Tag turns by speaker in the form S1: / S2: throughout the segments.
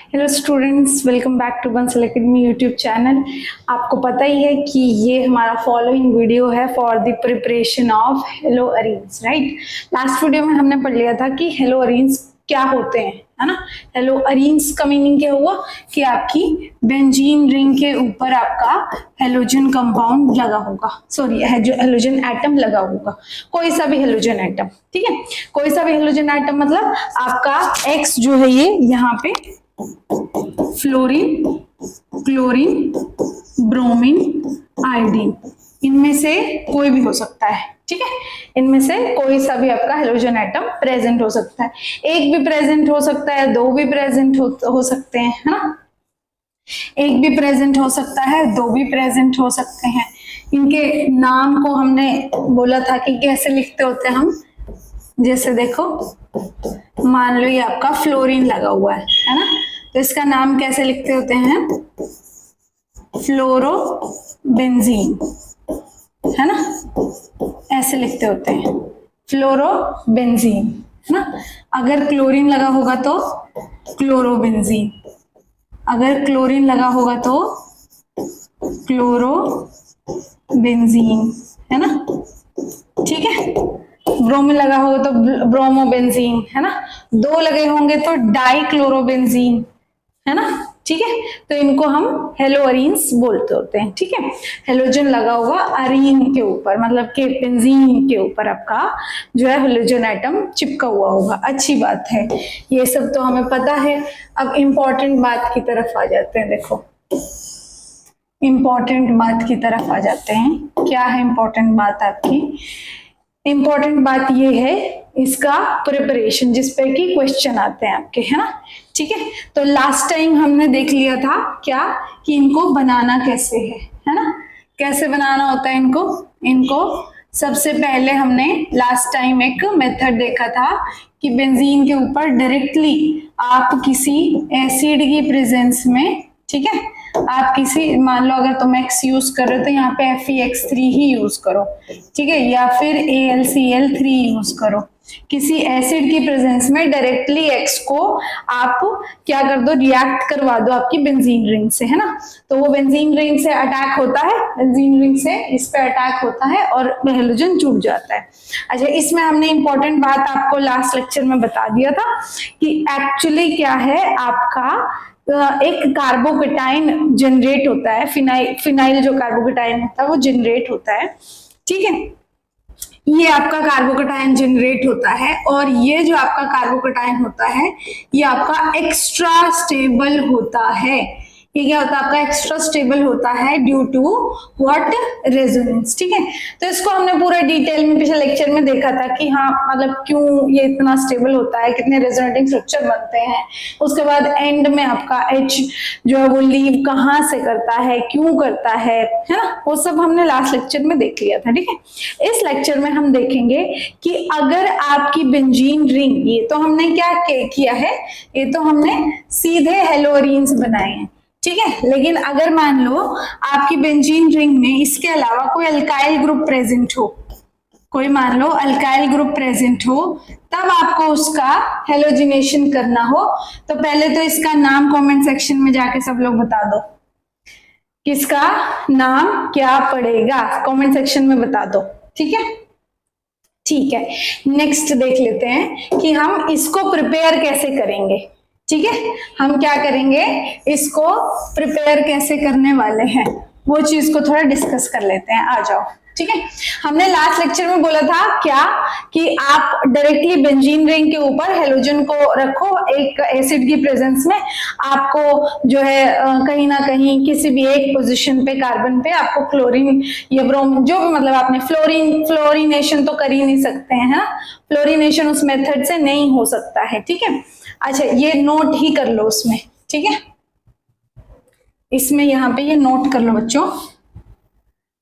S1: Hello students, welcome back to Bansal academy YouTube channel. आपको पता ही है कि ये हमारा फॉलोइंग वीडियो है for the preparation of haloarenes, right. Last video में हमने पढ़ लिया था कि हेलो अरीन्स क्या होते हैं, है ना। हेलो अरीन्स का मीनिंग क्या हुआ कि आपकी बेंजीन रिंग के ऊपर आपका हेलोजन कंपाउंड लगा होगा, सॉरी हेलोजन एटम लगा होगा, कोई सा भी हेलोजन एटम, ठीक है। कोई सा भी हेलोजन एटम मतलब आपका एक्स जो है ये यहाँ पे फ्लोरीन, क्लोरीन, ब्रोमीन, आयोडीन, इनमें से कोई भी हो सकता है, ठीक है। इनमें से कोई सा भी आपका हेलोजन एटम प्रेजेंट हो सकता है। एक भी प्रेजेंट हो सकता है, दो भी प्रेजेंट हो सकते हैं, है ना। एक भी प्रेजेंट हो सकता है, दो भी प्रेजेंट हो सकते हैं। इनके नाम को हमने बोला था कि कैसे लिखते होते हैं हम। जैसे देखो, मान लो ये आपका फ्लोरीन लगा हुआ है ना, तो इसका नाम कैसे लिखते होते हैं? फ्लोरोबेंजीन, है ना, ऐसे लिखते होते हैं, फ्लोरोबेंजीन, है ना। अगर क्लोरीन लगा होगा तो क्लोरोबेंजीन, अगर क्लोरीन लगा होगा तो क्लोरोबेंजीन, है ना, ठीक है। ब्रोमीन लगा होगा तो ब्रोमोबेंजीन, है ना। दो लगे होंगे तो डाइक्लोरोबेंजीन, है ना, ठीक है। तो इनको हम हेलो अरीन्स बोलते होते हैं, ठीक है। हेलोजन लगा होगा अरीन के ऊपर, मतलब के बेंजीन के ऊपर आपका जो है हेलोजन एटम चिपका हुआ होगा। अच्छी बात है, ये सब तो हमें पता है। अब इम्पोर्टेंट बात की तरफ आ जाते हैं। देखो, इम्पोर्टेंट बात की तरफ आ जाते हैं। क्या है इम्पोर्टेंट बात आपकी? इम्पोर्टेंट बात ये है इसका प्रिपरेशन, जिसपे कि क्वेश्चन आते हैं आपके, है ना, ठीक है। तो लास्ट टाइम हमने देख लिया था क्या कि इनको बनाना कैसे है ना, कैसे बनाना होता है इनको। इनको सबसे पहले हमने लास्ट टाइम एक मेथड देखा था कि बेंजीन के ऊपर डायरेक्टली आप किसी एसिड की प्रेजेंस में, ठीक है, आप किसी, मान लो अगर तुम एक्स यूज कर रहे हो तो यहाँ पे FeX3 ही यूज करो, ठीक है, या फिर AlCl3 यूज करो। किसी एसिड की प्रेजेंस में डायरेक्टली एक्स को आप क्या कर दो, रिएक्ट करवा दो आपकी बेंजीन रिंग से, है ना। तो वो बेंजीन रिंग से अटैक होता है, बेंजीन रिंग से इस पे अटैक होता है और हेलोजन जुड़ जाता है। अच्छा, इसमें हमने इंपॉर्टेंट बात आपको लास्ट लेक्चर में बता दिया था कि एक्चुअली क्या है, आपका एक कार्बोकेटाइन जनरेट होता है, फिनाइल जो कार्बोकेटाइन होता है वो जनरेट होता है, ठीक है। ये आपका कार्बोकेटाइन जनरेट होता है और ये जो आपका कार्बोकेटाइन होता है ये आपका एक्स्ट्रा स्टेबल होता है। ये क्या होता है? आपका एक्स्ट्रा स्टेबल होता है ड्यू टू व्हाट? रेजोनेंस, ठीक है। तो इसको हमने पूरा डिटेल में पिछले लेक्चर में देखा था कि हाँ, मतलब क्यों ये इतना स्टेबल होता है, कितने रेजोनेटिंग स्ट्रक्चर बनते हैं। उसके बाद एंड में आपका H जो है वो लीव कहाँ से करता है, क्यों करता है ना, वो सब हमने लास्ट लेक्चर में देख लिया था, ठीक है। इस लेक्चर में हम देखेंगे कि अगर आपकी बेंजीन रिंग, ये तो हमने क्या किया है, ये तो हमने सीधे हेलो अरीन्स बनाए हैं, ठीक है। लेकिन अगर मान लो आपकी बेंजीन रिंग में इसके अलावा कोई अल्काइल ग्रुप प्रेजेंट हो, कोई मान लो अल्काइल ग्रुप प्रेजेंट हो, तब आपको उसका हेलोजिनेशन करना हो, तो पहले तो इसका नाम कमेंट सेक्शन में जाके सब लोग बता दो, किसका नाम क्या पड़ेगा, कमेंट सेक्शन में बता दो, ठीक है। ठीक है, नेक्स्ट देख लेते हैं कि हम इसको प्रिपेयर कैसे करेंगे, ठीक है। हम क्या करेंगे, इसको प्रिपेयर कैसे करने वाले हैं, वो चीज को थोड़ा डिस्कस कर लेते हैं। आ जाओ, ठीक है। हमने लास्ट लेक्चर में बोला था क्या कि आप डायरेक्टली बेंजीन रिंग के ऊपर हेलोजन को रखो एक एसिड की प्रेजेंस में, आपको जो है कहीं ना कहीं किसी भी एक पोजीशन पे कार्बन पे आपको क्लोरीन या ब्रोमीन जो भी, मतलब आपने फ्लोरीनेशन तो कर ही नहीं सकते हैं, है ना। फ्लोरीनेशन उस मेथड से नहीं हो सकता है, ठीक है। अच्छा, ये नोट ही कर लो उसमें, ठीक है, इसमें यहाँ पे ये नोट कर लो बच्चों।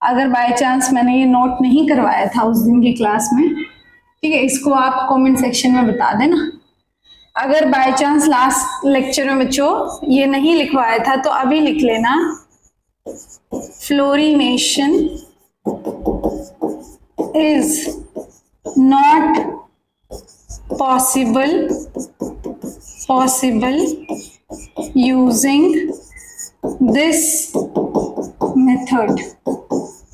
S1: अगर बाय चांस मैंने ये नोट नहीं करवाया था उस दिन की क्लास में, ठीक है, इसको आप कमेंट सेक्शन में बता देना। अगर बाय चांस लास्ट लेक्चर में बच्चों ये नहीं लिखवाया था तो अभी लिख लेना, fluorination is not possible using this method.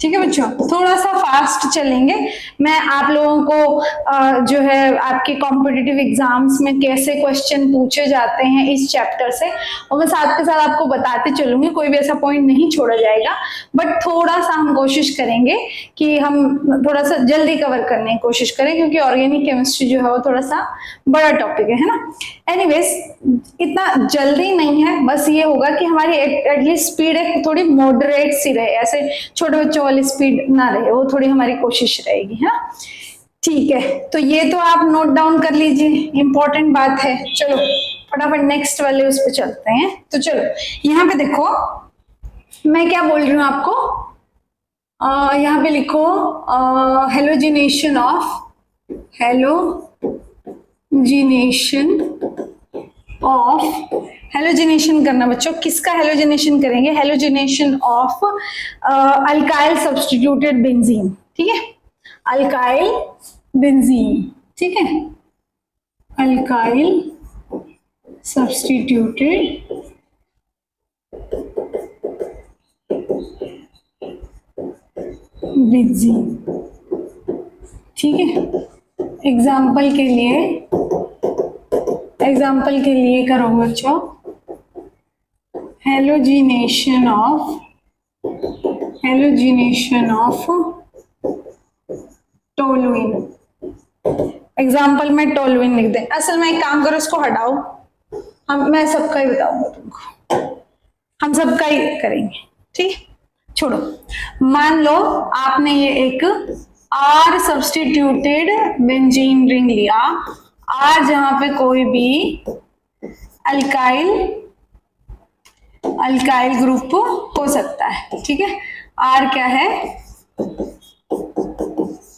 S1: ठीक है बच्चों, थोड़ा सा फास्ट चलेंगे। मैं आप लोगों को जो है आपके कॉम्पिटिटिव एग्जाम्स में कैसे क्वेश्चन पूछे जाते हैं इस चैप्टर से, और मैं साथ के साथ आपको बताते चलूंगी, कोई भी ऐसा पॉइंट नहीं छोड़ा जाएगा। बट थोड़ा सा हम कोशिश करेंगे कि हम थोड़ा सा जल्दी कवर करने की कोशिश करें, क्योंकि ऑर्गेनिक केमिस्ट्री जो है वो थोड़ा सा बड़ा टॉपिक है ना। एनीवेज इतना जल्दी नहीं है, बस ये होगा कि हमारी एटलीस्ट स्पीड एक थोड़ी मॉडरेट सी रहे, ऐसे छोटे बच्चों वाली स्पीड ना रहे, वो थोड़ी हमारी कोशिश रहेगी है ना। ठीक है, तो ये तो आप नोट डाउन कर लीजिए, इंपॉर्टेंट बात है। चलो फटाफट नेक्स्ट वाले उस पर चलते हैं। तो चलो यहाँ पे देखो, मैं क्या बोल रही हूँ आपको, यहाँ पे लिखो हेलोजिनेशन ऑफ हेलोजिनेशन करना बच्चों। किसका हेलोजिनेशन करेंगे? Halogenation of alkyl substituted benzene. ठीक है, अल्काइल बेंजीन, ठीक है, अल्काइल सब्स्टिट्यूटेड बेंजीन। ठीक है, एग्जाम्पल के लिए करो बच्चों, हेलोजिनेशन ऑफ टोलुइन। एग्जाम्पल में टोलुइन लिख दें। असल में एक काम करो, इसको हटाओ, मैं सबका ही बताऊंगा तुमको, हम सबका ही करेंगे। ठीक, छोड़ो। मान लो आपने ये एक आर सब्स्टिट्यूटेड बेंजीन रिंग लिया, आर जहां पे कोई भी अल्काइल ग्रुप हो सकता है। ठीक है, आर क्या है?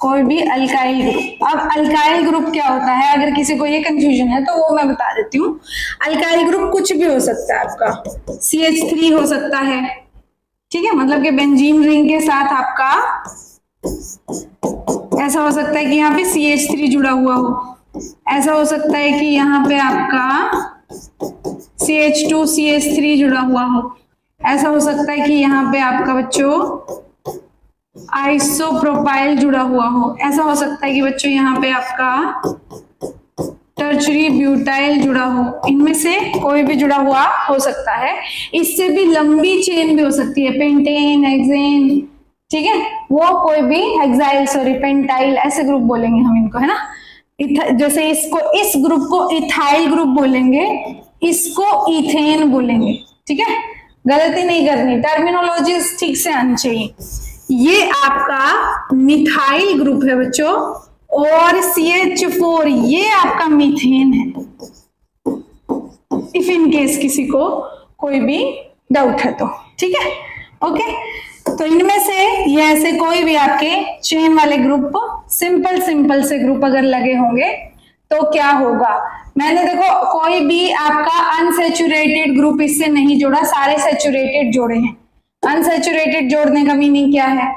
S1: कोई भी अल्काइल ग्रुप। अब अल्काइल ग्रुप क्या होता है, अगर किसी को ये कंफ्यूजन है तो वो मैं बता देती हूँ। अल्काइल ग्रुप कुछ भी हो सकता है, आपका CH3 हो सकता है। ठीक है, मतलब कि बेंजीन रिंग के साथ आपका ऐसा हो सकता है कि यहाँ पे CH3 जुड़ा हुआ हो, ऐसा हो सकता है कि यहाँ पे आपका CH2 CH3 जुड़ा हुआ हो, ऐसा हो सकता है कि यहाँ पे आपका बच्चों आइसोप्रोपाइल जुड़ा हुआ हो, ऐसा हो सकता है कि बच्चों यहाँ पे आपका टर्शरी ब्यूटाइल जुड़ा हो। इनमें से कोई भी जुड़ा हुआ हो सकता है। इससे भी लंबी चेन भी हो सकती है, पेंटेन, हेक्सेन, ठीक है, वो कोई भी हेक्साइल, सॉरी पेंटाइल, ऐसे ग्रुप बोलेंगे हम इनको, है ना। जैसे इसको, इस ग्रुप को इथाइल ग्रुप बोलेंगे, इसको इथेन बोलेंगे। ठीक है, गलती नहीं करनी, टर्मिनोलॉजी ठीक से आनी चाहिए। ये आपका मिथाइल ग्रुप है बच्चों, और CH4 ये आपका मीथेन है। इफ इन केस किसी को कोई भी डाउट है तो, ठीक है, ओके। तो इनमें से ये ऐसे कोई भी आपके चेन वाले ग्रुप, सिंपल से ग्रुप अगर लगे होंगे तो क्या होगा। मैंने देखो कोई भी आपका अनसैचुरेटेड ग्रुप इससे नहीं जोड़ा, सारे सैचुरेटेड जोड़े हैं। अनसैचुरेटेड जोड़ने का मीनिंग क्या है?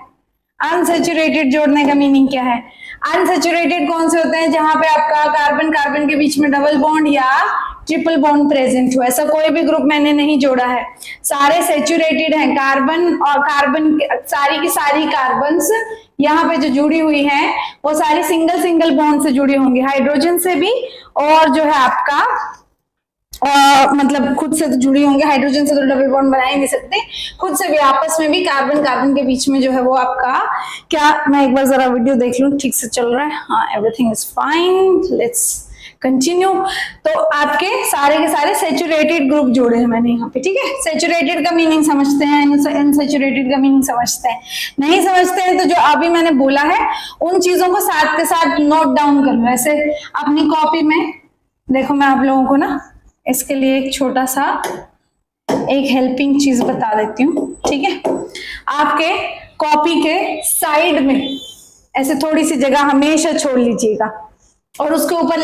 S1: अनसैचुरेटेड जोड़ने का मीनिंग क्या है? अनसैचुरेटेड कौन से होते हैं? जहां पे आपका कार्बन कार्बन के बीच में डबल बॉन्ड या ट्रिपल बॉन्ड प्रेजेंट हो, ऐसा कोई भी ग्रुप मैंने नहीं जोड़ा है। सारे सैचुरेटेड हैं, कार्बन और कार्बन, सारी की सारी कार्बन्स यहाँ पे जो जुड़ी हुई हैं वो सारी सिंगल बॉन्ड से जुड़ी होंगी, हाइड्रोजन से भी, और जो है आपका मतलब खुद से तो जुड़ी होंगे, हाइड्रोजन से तो डबल बॉन्ड बना ही नहीं सकते, खुद से भी आपस में भी कार्बन कार्बन के बीच में जो है वो आपका क्या, मैं एक बार जरा वीडियो देख लूं ठीक से चल रहा है। हाँ, everything is fine, let's continue. तो आपके सारे के सारे सैचुरेटेड ग्रुप जोड़े हैं मैंने यहाँ पे, ठीक है। सैचुरेटेड का मीनिंग समझते हैं, अनसैचुरेटेड का मीनिंग समझते हैं, नहीं समझते हैं तो जो अभी मैंने बोला है उन चीजों को साथ के साथ नोट डाउन कर लो। ऐसे अपनी कॉपी में देखो, मैं आप लोगों को ना इसके लिए एक छोटा सा एक हेल्पिंग चीज बता देती हूँ, ठीक है। आपके कॉपी के साइड में ऐसे थोड़ी सी जगह हमेशा छोड़ लीजिएगा और उसके ऊपर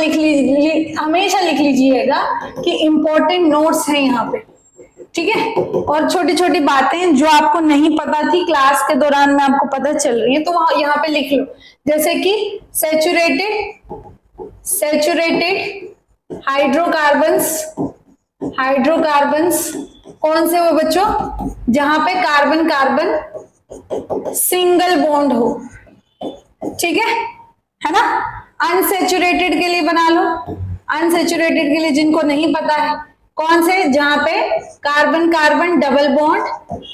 S1: हमेशा लिख लीजिएगा कि इंपॉर्टेंट नोट्स हैं यहाँ पे, ठीक है। और छोटी छोटी बातें जो आपको नहीं पता थी क्लास के दौरान में आपको पता चल रही है तो वहां यहाँ पे लिख लो। जैसे कि सैचुरेटेड हाइड्रोकार्बन्स हाइड्रोकार्बन्स कौन से वो बच्चों, जहां पे कार्बन कार्बन सिंगल बॉन्ड हो, ठीक है ना। अनसेचुरेटेड के लिए बना लो, अनसेचुरेटेड के लिए जिनको नहीं पता है कौन से, जहां पे carbon carbon double bond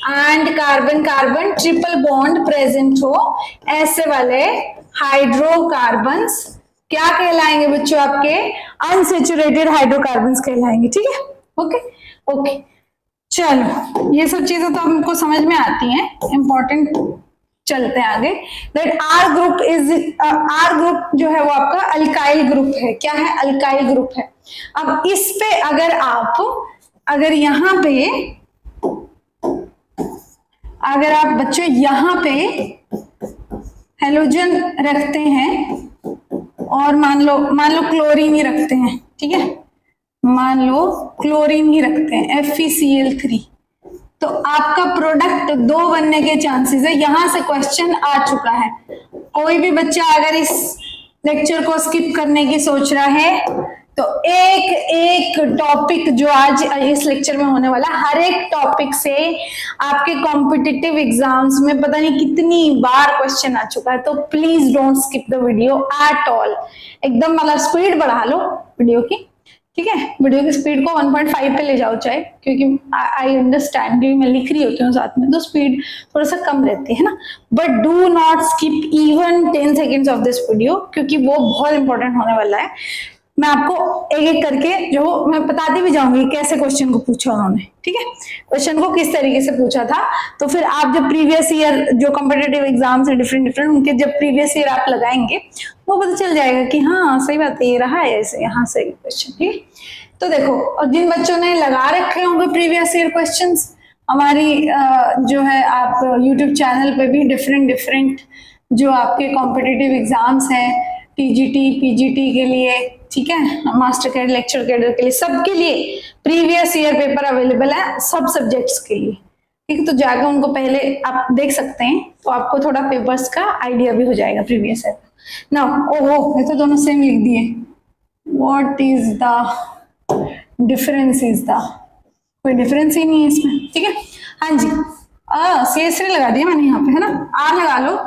S1: and carbon carbon triple bond present हो, ऐसे वाले हाइड्रोकार्बन्स क्या कहलाएंगे बच्चों, आपके अनसेचुरेटेड हाइड्रोकार्बन्स कहलाएंगे, ठीक है। ओके ओके, चलो ये सब चीजें तो हमको समझ में आती हैं, इंपॉर्टेंट। चलते हैं आगे। That R group is, R group जो है वो आपका अल्काइल ग्रुप है। क्या है, अल्काइल ग्रुप है। अब इस पे अगर आप, अगर यहां पे, अगर आप बच्चों यहां पे हेलोजन रखते हैं और मान लो क्लोरीन ही रखते हैं, ठीक है, मान लो क्लोरीन ही रखते हैं FeCl3, तो आपका प्रोडक्ट 2 बनने के चांसेस है। यहां से क्वेश्चन आ चुका है। कोई भी बच्चा अगर इस लेक्चर को स्किप करने की सोच रहा है तो एक एक टॉपिक जो आज इस लेक्चर में होने वाला, हर एक टॉपिक से आपके कॉम्पिटिटिव एग्जाम्स में पता नहीं कितनी बार क्वेश्चन आ चुका है। तो please don't skip the video at all. एकदम मतलब स्पीड बढ़ा लो वीडियो की, ठीक है, वीडियो की स्पीड को 1.5 पे ले जाओ चाहे, क्योंकि आई अंडरस्टैंड, क्योंकि मैं लिख रही होती हूँ साथ में तो स्पीड थोड़ा सा कम रहती है ना। But do not skip even 10 seconds of this video, क्योंकि वो बहुत इंपॉर्टेंट होने वाला है। मैं आपको एक एक करके जो मैं बताती भी जाऊंगी कैसे क्वेश्चन को पूछा उन्होंने, ठीक है, क्वेश्चन को किस तरीके से पूछा था। तो फिर आप जब प्रीवियस ईयर जो कॉम्पिटिटिव एग्जाम्स है डिफरेंट उनके जब प्रीवियस ईयर आप लगाएंगे वो पता चल जाएगा कि हाँ सही बात है, ये रहा है ऐसे, यहाँ से क्वेश्चन, ठीक है। तो देखो, और जिन बच्चों ने लगा रखे होंगे प्रीवियस ईयर क्वेश्चंस, हमारी जो है आप यूट्यूब चैनल पे भी डिफरेंट जो आपके कॉम्पिटिटिव एग्जाम्स हैं, टीजीटी पीजीटी के लिए, ठीक है, मास्टर कैडर लेक्चर कैडर के लिए, सबके लिए प्रीवियस ईयर पेपर अवेलेबल है, सब सब्जेक्ट्स के लिए, ठीक है। तो जाकर उनको पहले आप देख सकते हैं, तो आपको थोड़ा पेपर्स का आइडिया भी हो जाएगा प्रीवियस ईयर। नाउ ओहो, ये तो दोनों सेम लिख दिए। What is the difference, is the, कोई डिफरेंस ही नहीं है इसमें, ठीक है। हाँ जी, CH3 लगा दिया मैंने यहाँ पे, है ना। आर लगा लो,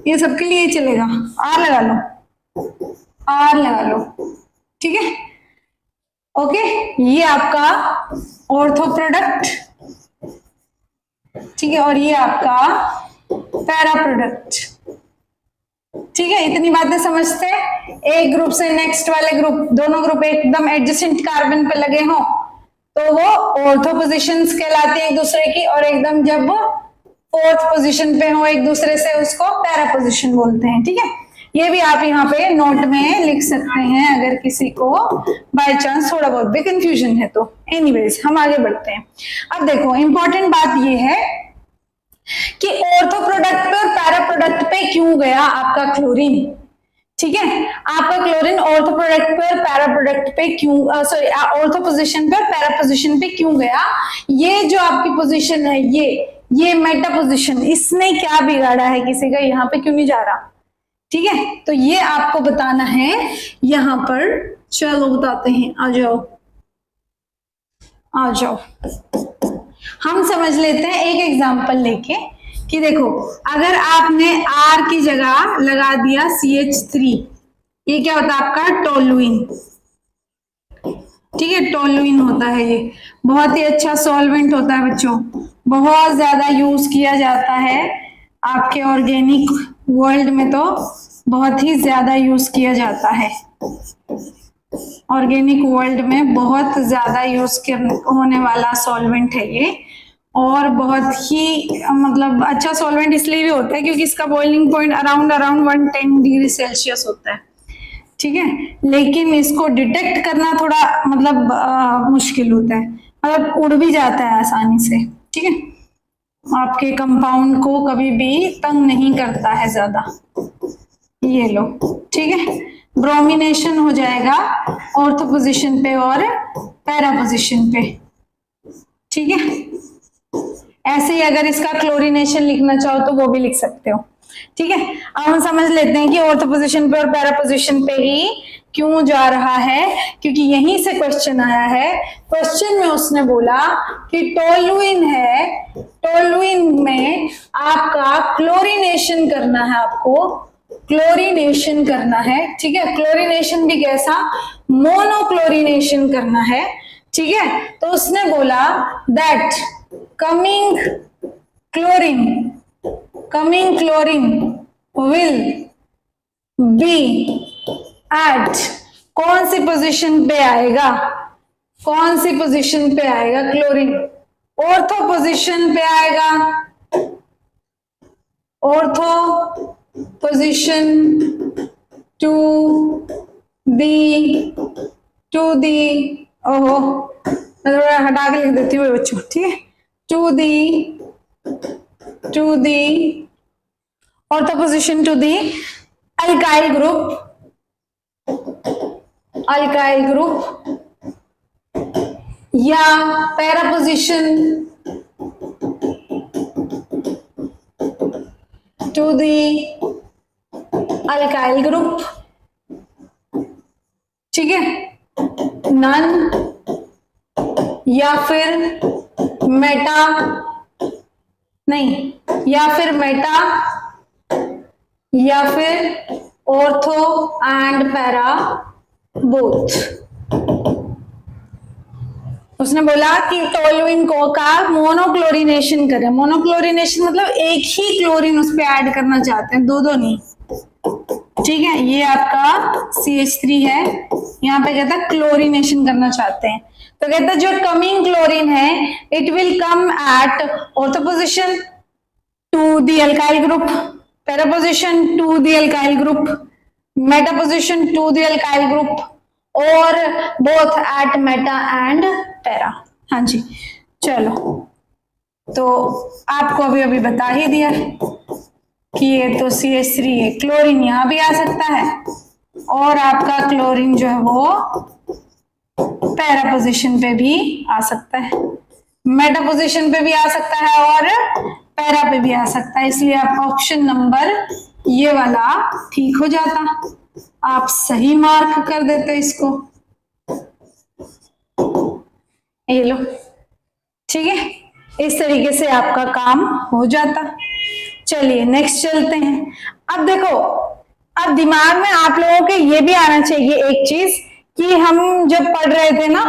S1: ये सबके लिए चलेगा, आर लगा लो, आर लगा लो, ठीक है। ओके, ये आपका ऑर्थो प्रोडक्ट, ठीक है, और ये आपका पैरा प्रोडक्ट, ठीक है। इतनी बातें समझते हैं। एक ग्रुप से नेक्स्ट वाले ग्रुप, दोनों ग्रुप एकदम एडजेसेंट कार्बन पे लगे हों तो वो ऑर्थो पोजीशंस कहलाते हैं एक दूसरे की, और एकदम जब वो 4th पोजीशन पे हो एक दूसरे से उसको पैरा पोजीशन बोलते हैं, ठीक है। ये भी आप यहाँ पे नोट में लिख सकते हैं अगर किसी को बाय चांस थोड़ा बहुत भी कंफ्यूजन है तो। एनीवेज हम आगे बढ़ते हैं। अब देखो, इंपॉर्टेंट बात ये है कि ऑर्थो प्रोडक्ट पे और पैरा प्रोडक्ट पे क्यों गया आपका क्लोरीन, ठीक है। आपका क्लोरीन ऑर्थो प्रोडक्ट पे और पैरा प्रोडक्ट पे क्यों, सॉरी ऑर्थो पोजीशन पे और पैरा पोजीशन पे क्यों गया। ये जो आपकी पोजीशन है, ये मेटा पोजीशन, इसने क्या बिगाड़ा है किसी का, यहाँ पे क्यों नहीं जा रहा, ठीक है। तो ये आपको बताना है यहां पर। चलो बताते हैं, आ जाओ आ जाओ। हम समझ लेते हैं एक एग्जांपल लेके कि देखो, अगर आपने R की जगह लगा दिया CH3, ये क्या होता है आपका टोलुइन, ठीक है, टोलुइन होता है। ये बहुत ही अच्छा सॉल्वेंट होता है बच्चों, बहुत ज्यादा यूज किया जाता है आपके ऑर्गेनिक वर्ल्ड में, तो बहुत ही ज्यादा यूज किया जाता है ऑर्गेनिक वर्ल्ड में, बहुत ज्यादा यूज होने वाला सॉल्वेंट है ये, और बहुत ही मतलब अच्छा सॉल्वेंट इसलिए भी होता है क्योंकि इसका boiling point around 110 degree Celsius होता है, ठीक है। लेकिन इसको डिटेक्ट करना थोड़ा मतलब मुश्किल होता है, मतलब उड़ भी जाता है आसानी से, ठीक है, आपके कंपाउंड को कभी भी तंग नहीं करता है ज्यादा। ये लो, ठीक है, ब्रोमिनेशन हो जाएगा ऑर्थो पोजीशन पे और पैरा पोजीशन पे, ठीक है। ऐसे ही अगर इसका क्लोरीनेशन लिखना चाहो तो वो भी लिख सकते हो, ठीक है। अब हम समझ लेते हैं कि ऑर्थो पोजीशन पे और पैरा पोजीशन पे ही क्यों जा रहा है, क्योंकि यहीं से क्वेश्चन आया है। क्वेश्चन में उसने बोला कि टोलुइन है, टोलुइन में आपका क्लोरीनेशन करना है, आपको क्लोरीनेशन करना है, ठीक है। क्लोरीनेशन भी कैसा, मोनोक्लोरीनेशन करना है, ठीक है। तो उसने बोला that coming chlorine will be at, कौन सी पोजीशन पे आएगा, कौन सी पोजीशन पे आएगा क्लोरीन, ऑर्थो पोजीशन पे आएगा, ऑर्थो पोजीशन टू दी ओहो मैं थोड़ा हटा के लिख देती हूँ बच्चों, ठीक है। To the ortho position to the alkyl group या para position to the alkyl group, ठीक है। नन या फिर मेटा या फिर ऑर्थो एंड पैरा बोथ। उसने बोला कि टोलुइन को का मोनोक्लोरीनेशन करें, मोनोक्लोरीनेशन मतलब एक ही क्लोरीन उस पे ऐड करना चाहते हैं, दो नहीं, ठीक है। ये आपका CH3 है, यहाँ पे कहता है क्लोरीनेशन करना चाहते हैं, तो कहता है जो कमिंग क्लोरीन है it will come at ortho position to the alkyl group, para position to the alkyl group, meta position to the alkyl group और both at meta and para. हाँ जी, चलो तो आपको अभी बता ही दिया कि ये तो CH3 है, क्लोरीन यहां भी आ सकता है और आपका क्लोरीन जो है वो पैरा पोजीशन पे भी आ सकता है, मेटा पोजीशन पे भी आ सकता है और पैरा पे भी आ सकता है, इसलिए आपका ऑप्शन नंबर ये वाला ठीक हो जाता, आप सही मार्क कर देते इसको, ये लो, ठीक है। इस तरीके से आपका काम हो जाता। चलिए नेक्स्ट चलते हैं। अब देखो, अब दिमाग में आप लोगों के ये भी आना चाहिए एक चीज कि हम जब पढ़ रहे थे ना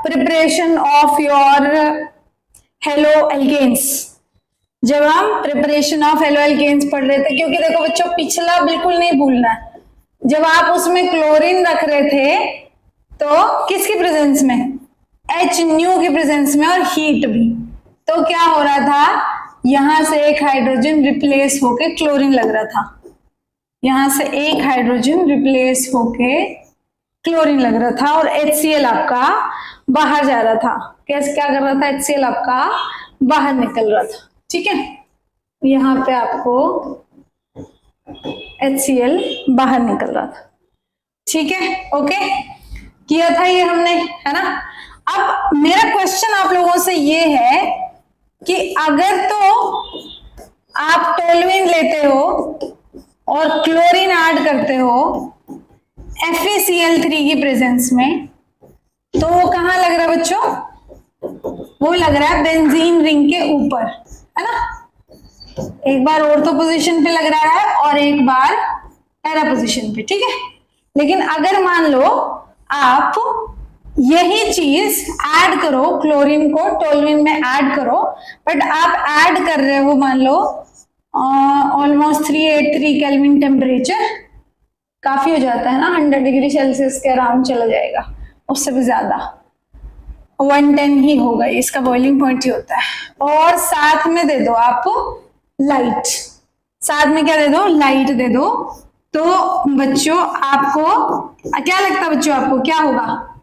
S1: preparation of your haloalkanes, जब हम प्रिपरेशन ऑफ हेलो एल्केन्स पढ़ रहे थे, क्योंकि देखो बच्चों पिछला बिल्कुल नहीं भूलना है, जब आप उसमें क्लोरीन रख रहे थे तो किसकी प्रेजेंस में, HNu की प्रेजेंस में और हीट भी, तो क्या हो रहा था, यहां से एक हाइड्रोजन रिप्लेस होके क्लोरीन लग रहा था, यहां से एक हाइड्रोजन रिप्लेस होके क्लोरीन लग रहा था और HCl आपका बाहर जा रहा था। कैसे क्या कर रहा था, HCl आपका बाहर निकल रहा था, ठीक है। यहाँ पे आपको HCl बाहर निकल रहा था, ठीक है, ओके, किया था ये हमने, है ना। अब मेरा क्वेश्चन आप लोगों से ये है कि अगर तो आप टोलुइन लेते हो और क्लोरीन ऐड करते हो FeCl3 की प्रेजेंस में, तो वो कहां लग रहा है बच्चों, वो लग रहा है बेंजीन रिंग के ऊपर, है ना। एक बार ऑर्थो पोजीशन पे लग रहा है और एक बार पैरा पोजीशन पे, ठीक है। लेकिन अगर मान लो आप यही चीज ऐड करो, क्लोरीन को टोलुइन में ऐड करो, बट आप ऐड कर रहे हो मान लो ऑलमोस्ट 383 केल्विन टेम्परेचर, काफी हो जाता है ना, 100 डिग्री सेल्सियस के अराउंड चला जाएगा, उससे भी ज्यादा 110 ही होगा, इसका बॉइलिंग पॉइंट ही होता है। और साथ में दे दो आप लाइट, साथ में क्या दे दो, लाइट दे दो, तो बच्चों आपको क्या लगता है, बच्चों आपको क्या होगा,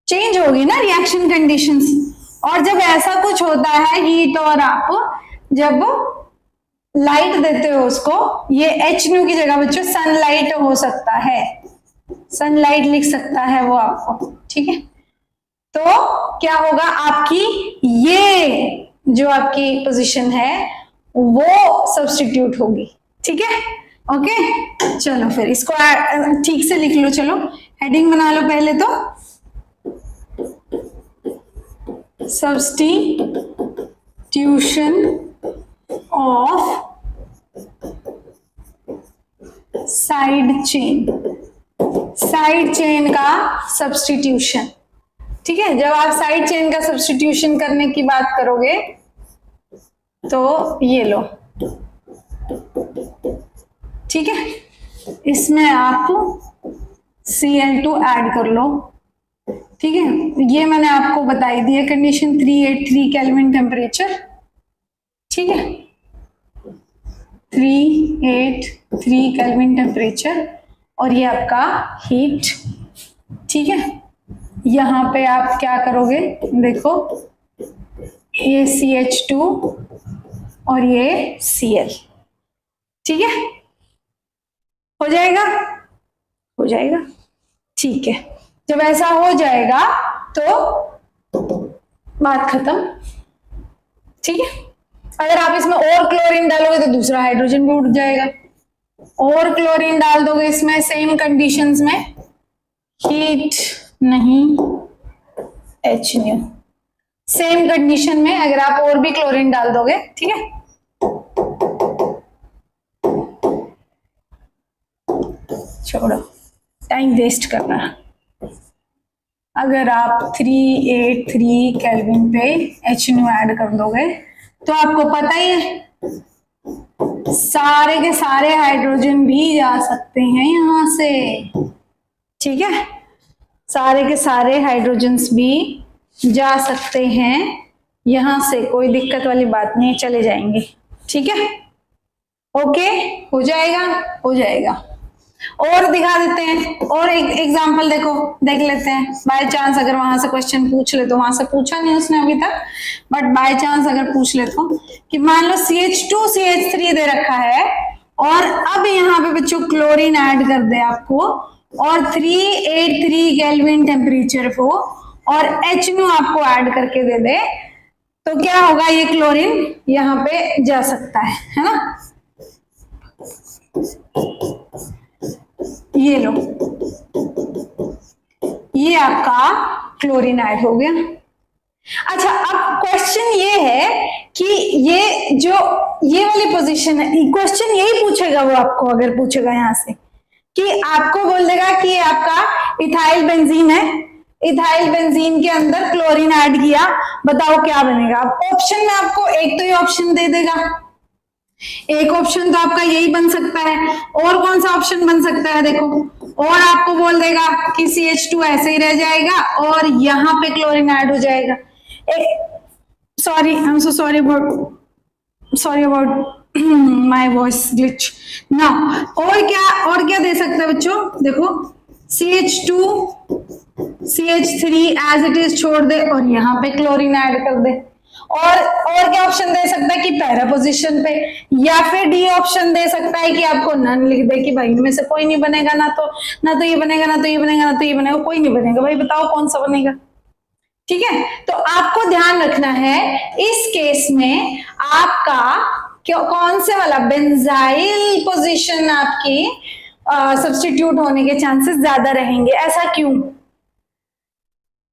S1: चेंज होगी ना रिएक्शन कंडीशंस। और जब ऐसा कुछ होता है हीट और आप जब लाइट देते हो उसको, ये HNu की जगह बच्चों सनलाइट हो सकता है, सनलाइट लिख सकता है वो आपको, ठीक है। तो क्या होगा, आपकी ये जो आपकी पोजीशन है वो सब्स्टिट्यूट होगी, ठीक है। ओके चलो फिर इसको ठीक से लिख लो। चलो हेडिंग बना लो पहले तो, substitution of side chain, side chain का सब्स्टिट्यूशन। ठीक है, जब आप साइड चेन का सब्स्टिट्यूशन करने की बात करोगे तो ये लो, ठीक है, इसमें आप Cl2 ऐड कर लो। ठीक है, ये मैंने आपको बताई दी है कंडीशन 383 केल्विन टेम्परेचर। ठीक है, 383 केल्विन टेम्परेचर और ये आपका हीट। ठीक है, यहां पे आप क्या करोगे, देखो ये CH2 और ये Cl। ठीक है, हो जाएगा, हो जाएगा। ठीक है, जब ऐसा हो जाएगा तो बात खत्म। ठीक है, अगर आप इसमें और क्लोरीन डालोगे तो दूसरा हाइड्रोजन भी उठ जाएगा। और क्लोरीन डाल दोगे इसमें सेम कंडीशंस में, हीट नहीं HNO, सेम कंडीशन में अगर आप और भी क्लोरीन डाल दोगे, ठीक है, छोड़ो टाइम वेस्ट करना। अगर आप 383 केल्विन पे HNO ऐड कर दोगे तो आपको पता ही है सारे के सारे हाइड्रोजन भी जा सकते हैं यहां से। ठीक है, सारे के सारे हाइड्रोजन्स भी जा सकते हैं यहां से, कोई दिक्कत वाली बात नहीं, चले जाएंगे। ठीक है, ओके, हो जाएगा, हो जाएगा। और दिखा देते हैं, और एक एग्जांपल देखो, देख लेते हैं। बाय चांस अगर वहां से क्वेश्चन पूछ ले, तो वहां से पूछा नहीं उसने अभी तक, बट बाय चांस अगर पूछ ले तो, कि मान लो CH2 CH3 दे रखा है और अब यहाँ पे बच्चों क्लोरीन ऐड कर दे आपको और 383 केल्विन टेम्परेचर को और HNO आपको ऐड करके दे दे, तो क्या होगा, ये क्लोरीन यहाँ पे जा सकता है ना। ये लो, ये आपका क्लोरीन ऐड हो गया। अच्छा, अब क्वेश्चन ये है कि ये जो ये वाली पोजीशन है, क्वेश्चन यही पूछेगा वो आपको, अगर पूछेगा यहां से कि आपको बोल देगा कि ये आपका इथाइल बेंजीन है, इथाइल बेंजीन के अंदर क्लोरीन ऐड किया, बताओ क्या बनेगा। अब ऑप्शन में आपको एक तो ये ऑप्शन दे देगा, एक ऑप्शन तो आपका यही बन सकता है, और कौन सा ऑप्शन बन सकता है देखो, और आपको बोल देगा कि CH2 ऐसे ही रह जाएगा और यहां पे क्लोरीन ऐड हो जाएगा। Sorry, I am so sorry about my voice glitch now. और क्या दे सकता है बच्चों, देखो CH2 CH3 as it is छोड़ दे और यहाँ पे क्लोरीन ऐड कर दे। और क्या ऑप्शन दे सकता है कि पैरा पोजीशन पे, या फिर डी ऑप्शन दे सकता है कि आपको नन लिख दे कि भाई इनमें से कोई नहीं बनेगा, ना तो ये बनेगा, ना तो ये बनेगा, ना तो ये बनेगा, कोई नहीं बनेगा, भाई बताओ कौन सा बनेगा। ठीक है, तो आपको ध्यान रखना है इस केस में आपका कौन से वाला बेंजाइल पोजीशन आपकी सब्स्टिट्यूट होने के चांसेस ज्यादा रहेंगे। ऐसा क्यों?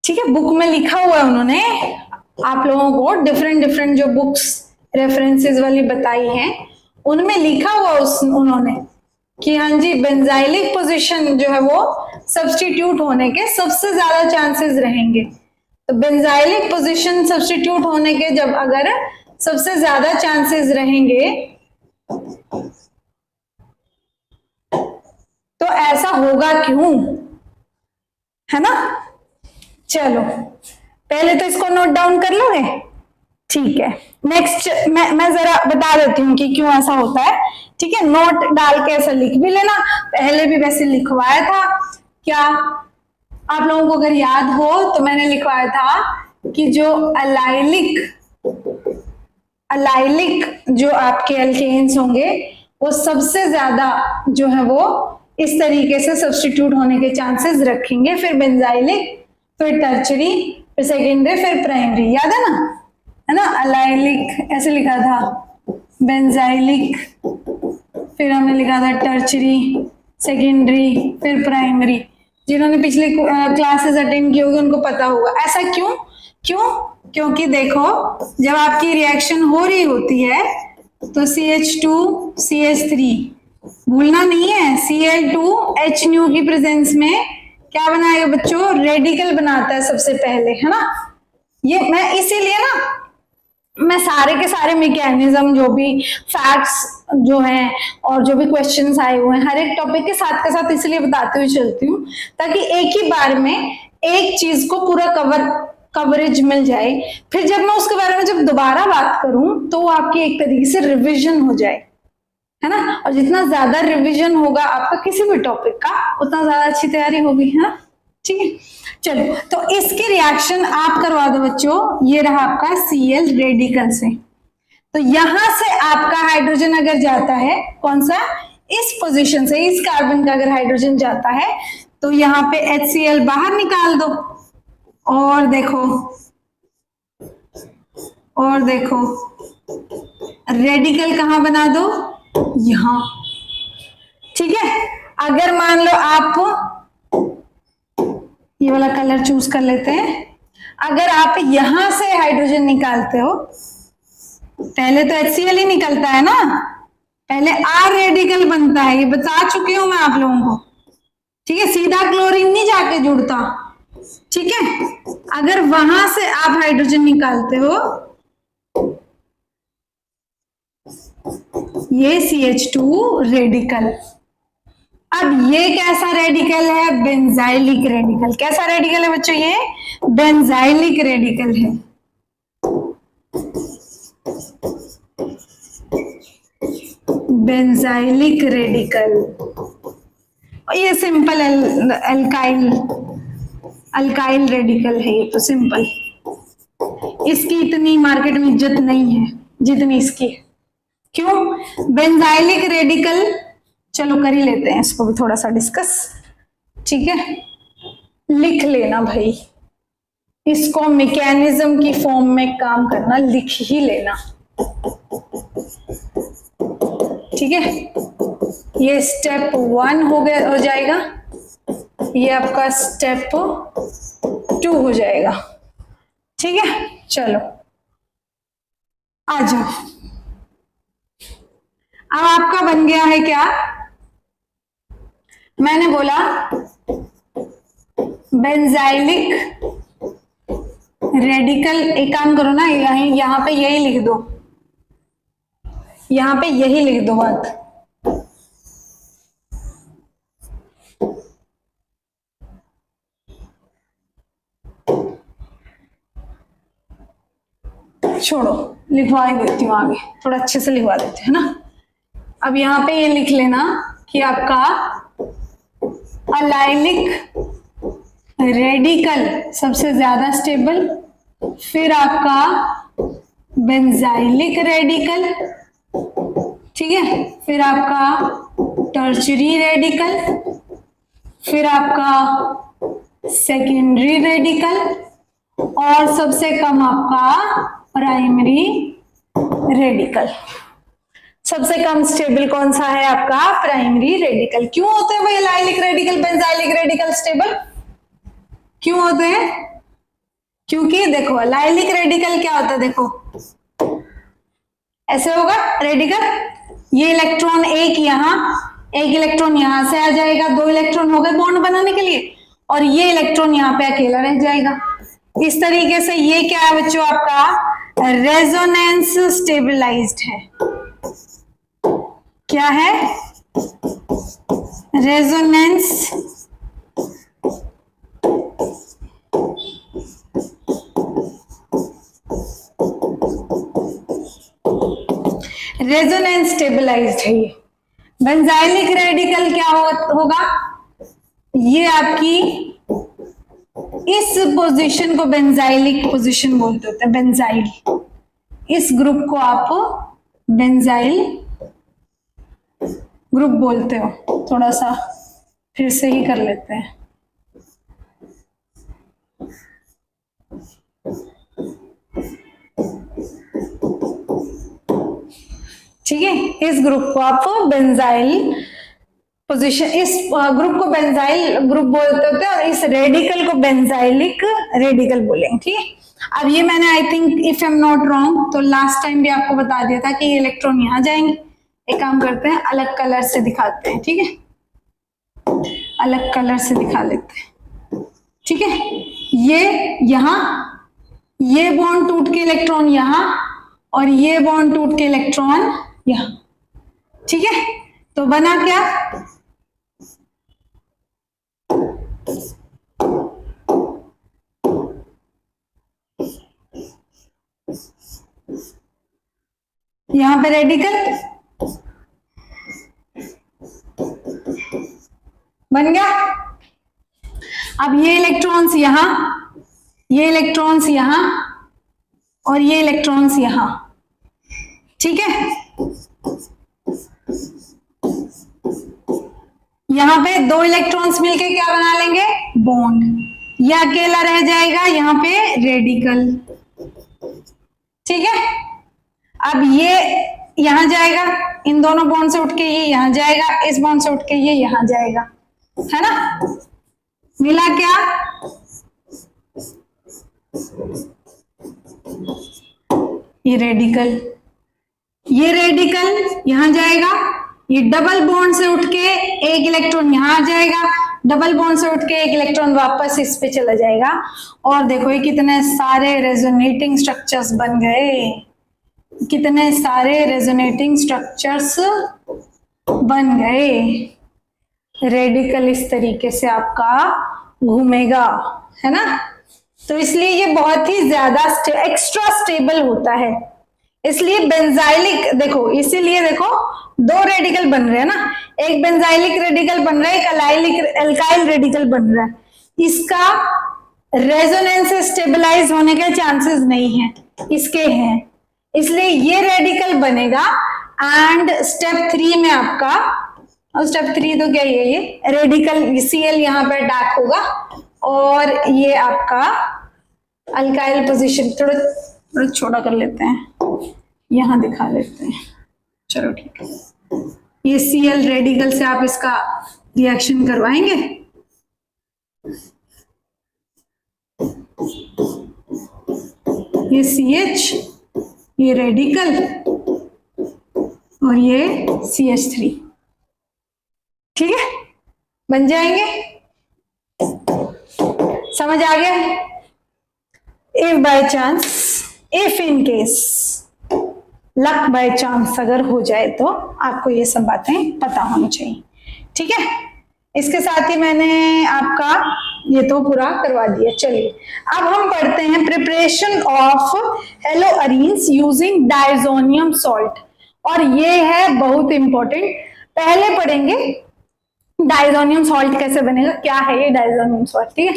S1: ठीक है, बुक में लिखा हुआ है, उन्होंने आप लोगों को डिफरेंट जो बुक्स रेफरेंसेस वाली बताई हैं उनमें लिखा हुआ उन्होंने कि हाँ जी, बेंजाइलिक पोजीशन जो है वो सब्स्टिट्यूट होने के सबसे ज्यादा चांसेस रहेंगे। तो बेंजाइलिक पोजीशन सब्स्टिट्यूट होने के जब अगर सबसे ज्यादा चांसेस रहेंगे तो ऐसा होगा क्यों, है ना। चलो पहले तो इसको नोट डाउन कर लोगे, ठीक है। नेक्स्ट मैं जरा बता देती हूँ कि क्यों ऐसा होता है। ठीक है, नोट डाल के ऐसा लिख भी लेना, पहले भी वैसे लिखवाया था क्या आप लोगों को अगर याद हो तो मैंने लिखवाया था कि जो अलाइलिक जो आपके एल्केन्स होंगे वो सबसे ज्यादा जो है वो इस तरीके से सब्स्टिट्यूट होने के चांसेस रखेंगे, फिर बेंजाइलिक, फिर टर्चरी, फिर सेकेंडरी, फिर प्राइमरी, याद है ना। अलाइलिक ऐसे लिखा था, बेंजाइलिक, फिर हमने लिखा था टर्चरी, सेकेंडरी, फिर प्राइमरी। जिन्होंने पिछले क्लासेस अटेंड किए होंगे उनको पता होगा। ऐसा क्यों? क्योंकि देखो जब आपकी रिएक्शन हो रही होती है तो CH2 CH3, भूलना नहीं है, Cl2H न्यू की प्रेजेंस में क्या बनाएगा बच्चों? रेडिकल बनाता है सबसे पहले, है ना। ये मैं इसीलिए ना मैं सारे के सारे मैकेनिज्म जो भी फैक्ट्स जो हैं और जो भी क्वेश्चंस आए हुए हैं हर एक टॉपिक के साथ इसलिए बताते हुए चलती हूँ ताकि एक ही बार में एक चीज को पूरा कवरेज मिल जाए। फिर जब मैं उसके बारे में जब दोबारा बात करूं तो आपकी एक तरीके से रिविजन हो जाए, है ना। और जितना ज्यादा रिविजन होगा आपका किसी भी टॉपिक का उतना ज्यादा अच्छी तैयारी होगी, है ना। ठीक है, चलो तो इसकी रिएक्शन आप करवा दो बच्चों। ये रहा आपका Cl रेडिकल से, तो यहां से आपका हाइड्रोजन अगर जाता है कौन सा, इस पोजीशन से, इस कार्बन का अगर हाइड्रोजन जाता है तो यहाँ पे HCl बाहर निकाल दो और देखो रेडिकल कहां बना दो, यहां। ठीक है, अगर मान लो आप ये वाला कलर चूज कर लेते हैं, अगर आप यहां से हाइड्रोजन निकालते हो, पहले तो HCl ही निकलता है ना, पहले R रेडिकल बनता है, ये बता चुकी हूं मैं आप लोगों को। ठीक है, सीधा क्लोरीन नहीं जाके जुड़ता। ठीक है, अगर वहां से आप हाइड्रोजन निकालते हो, ये CH2 रेडिकल। अब ये कैसा रेडिकल है? Benzylic radical. कैसा रेडिकल है बच्चों? ये बेंजाइलिक रेडिकल है। बेंजाइलिक रेडिकल, ये सिंपल अल्काइल रेडिकल है, ये तो सिंपल। इसकी इतनी मार्केट में इज्जत नहीं है जितनी इसकी। क्यों? बेंजाइलिक रेडिकल, चलो कर ही लेते हैं इसको भी थोड़ा सा डिस्कस। ठीक है, लिख लेना भाई, इसको मैकेनिज्म की फॉर्म में काम करना, लिख ही लेना। ठीक है, ये स्टेप 1 हो जाएगा, ये आपका स्टेप 2 हो जाएगा। ठीक है, चलो आ जाओ। अब आपका बन गया है क्या? मैंने बोला बेंजाइलिक रेडिकल। एक काम करो ना, यहां पे यही लिख दो, यहां पे यही लिख दो बात। छोड़ो, लिखवा ही देती हूँ आगे, थोड़ा अच्छे से लिखवा देते हैं ना। अब यहाँ पे ये लिख लेना कि आपका अलाइलिक रेडिकल सबसे ज्यादा स्टेबल, फिर आपका बेंजाइलिक रेडिकल, ठीक है, फिर आपका टर्चरी रेडिकल, फिर आपका सेकेंडरी रेडिकल, और सबसे कम आपका प्राइमरी रेडिकल। सबसे कम स्टेबल कौन सा है? आपका प्राइमरी रेडिकल। क्यों होते हैं भाई allylic radical benzylic radical stable? क्यों होते हैं? क्योंकि देखो अलाइलिक रेडिकल क्या होता है, देखो ऐसे होगा रेडिकल, ये इलेक्ट्रॉन एक इलेक्ट्रॉन यहां से आ जाएगा, 2 इलेक्ट्रॉन हो गए बॉन्ड बनाने के लिए, और ये इलेक्ट्रॉन यहाँ पे अकेला रह जाएगा। इस तरीके से ये क्या है बच्चों? आपका रेजोनेंस स्टेबलाइज्ड है। क्या है? रेजोनेंस स्टेबलाइज्ड है। ये बेंजाइलिक रेडिकल क्या होगा? ये आपकी इस पोजीशन को बेंजाइलिक पोजीशन बोलते होते हैं, बेंजाइल। इस ग्रुप को आप बेंजाइल ग्रुप बोलते हो। थोड़ा सा फिर से ही कर लेते हैं। ठीक है, इस ग्रुप को आप बेंजाइल पोजीशन, इस ग्रुप को बेंजाइल ग्रुप बोलते होते हैं और इस रेडिकल को बेंजाइलिक रेडिकल बोलेंगे। ठीक है, अब ये मैंने I think if I am not wrong तो लास्ट टाइम भी आपको बता दिया था कि ये इलेक्ट्रॉन यहां जाएंगे। एक काम करते हैं, अलग कलर से दिखाते हैं। ठीक है, अलग कलर से दिखा लेते हैं। ठीक है, ये यहां, ये बॉन्ड टूट के इलेक्ट्रॉन यहां और ये बॉन्ड टूट के इलेक्ट्रॉन यहां। ठीक है, तो बना क्या, यहां पे रेडिकल बन गया। अब ये इलेक्ट्रॉन्स यहां, ये इलेक्ट्रॉन्स यहां और ये इलेक्ट्रॉन्स यहां। ठीक है, यहां पे दो इलेक्ट्रॉन्स मिलके क्या बना लेंगे, बॉन्ड। यह अकेला रह जाएगा यहां पे रेडिकल। ठीक है, अब ये यहां जाएगा, इन दोनों बॉन्ड से उठ के ये यहां जाएगा, इस बॉन्ड से उठ के ये यहां जाएगा, है ना। मिला क्या, ये रेडिकल, ये रेडिकल यहां जाएगा, ये डबल बॉन्ड से उठ के एक इलेक्ट्रॉन यहां आ जाएगा, डबल बॉन्ड से उठ के एक इलेक्ट्रॉन वापस इस पे चला जाएगा। और देखो ये कितने सारे रेजोनेटिंग स्ट्रक्चर्स बन गए, कितने सारे रेजोनेटिंग स्ट्रक्चर्स बन गए। रेडिकल इस तरीके से आपका घूमेगा, है ना। तो इसलिए ये बहुत ही ज्यादा एक्स्ट्रा स्टेबल होता है। इसलिए बेंजाइलिक, देखो इसीलिए देखो दो रेडिकल बन रहे हैं ना, एक बेंजाइलिक रेडिकल बन रहा है, एक अल्काइल रेडिकल बन रहा है। इसका रेजोनेंस से स्टेबलाइज होने के चांसेस नहीं है, इसके हैं, इसलिए ये रेडिकल बनेगा। एंड स्टेप 3 में आपका, और स्टेप 3 तो क्या है, ये रेडिकल Cl यहाँ पर अटैक होगा और ये आपका अल्काइल पोजीशन, थोड़ा छोटा कर लेते हैं, यहां दिखा लेते हैं, चलो ठीक है। ये Cl रेडिकल से आप इसका रिएक्शन करवाएंगे, ये CH, ये रेडिकल और ये CH3। ठीक है, बन जाएंगे, समझ आ गया। If by chance, if in case, luck by chance अगर हो जाए तो आपको ये सब बातें पता होनी चाहिए। ठीक है, इसके साथ ही मैंने आपका ये तो पूरा करवा दिया। चलिए अब हम पढ़ते हैं preparation of haloarenes using diazonium salt, और ये है बहुत इंपॉर्टेंट। पहले पढ़ेंगे डायजोनियम सॉल्ट कैसे बनेगा, क्या है ये डायजोनियम सॉल्ट। ठीक है,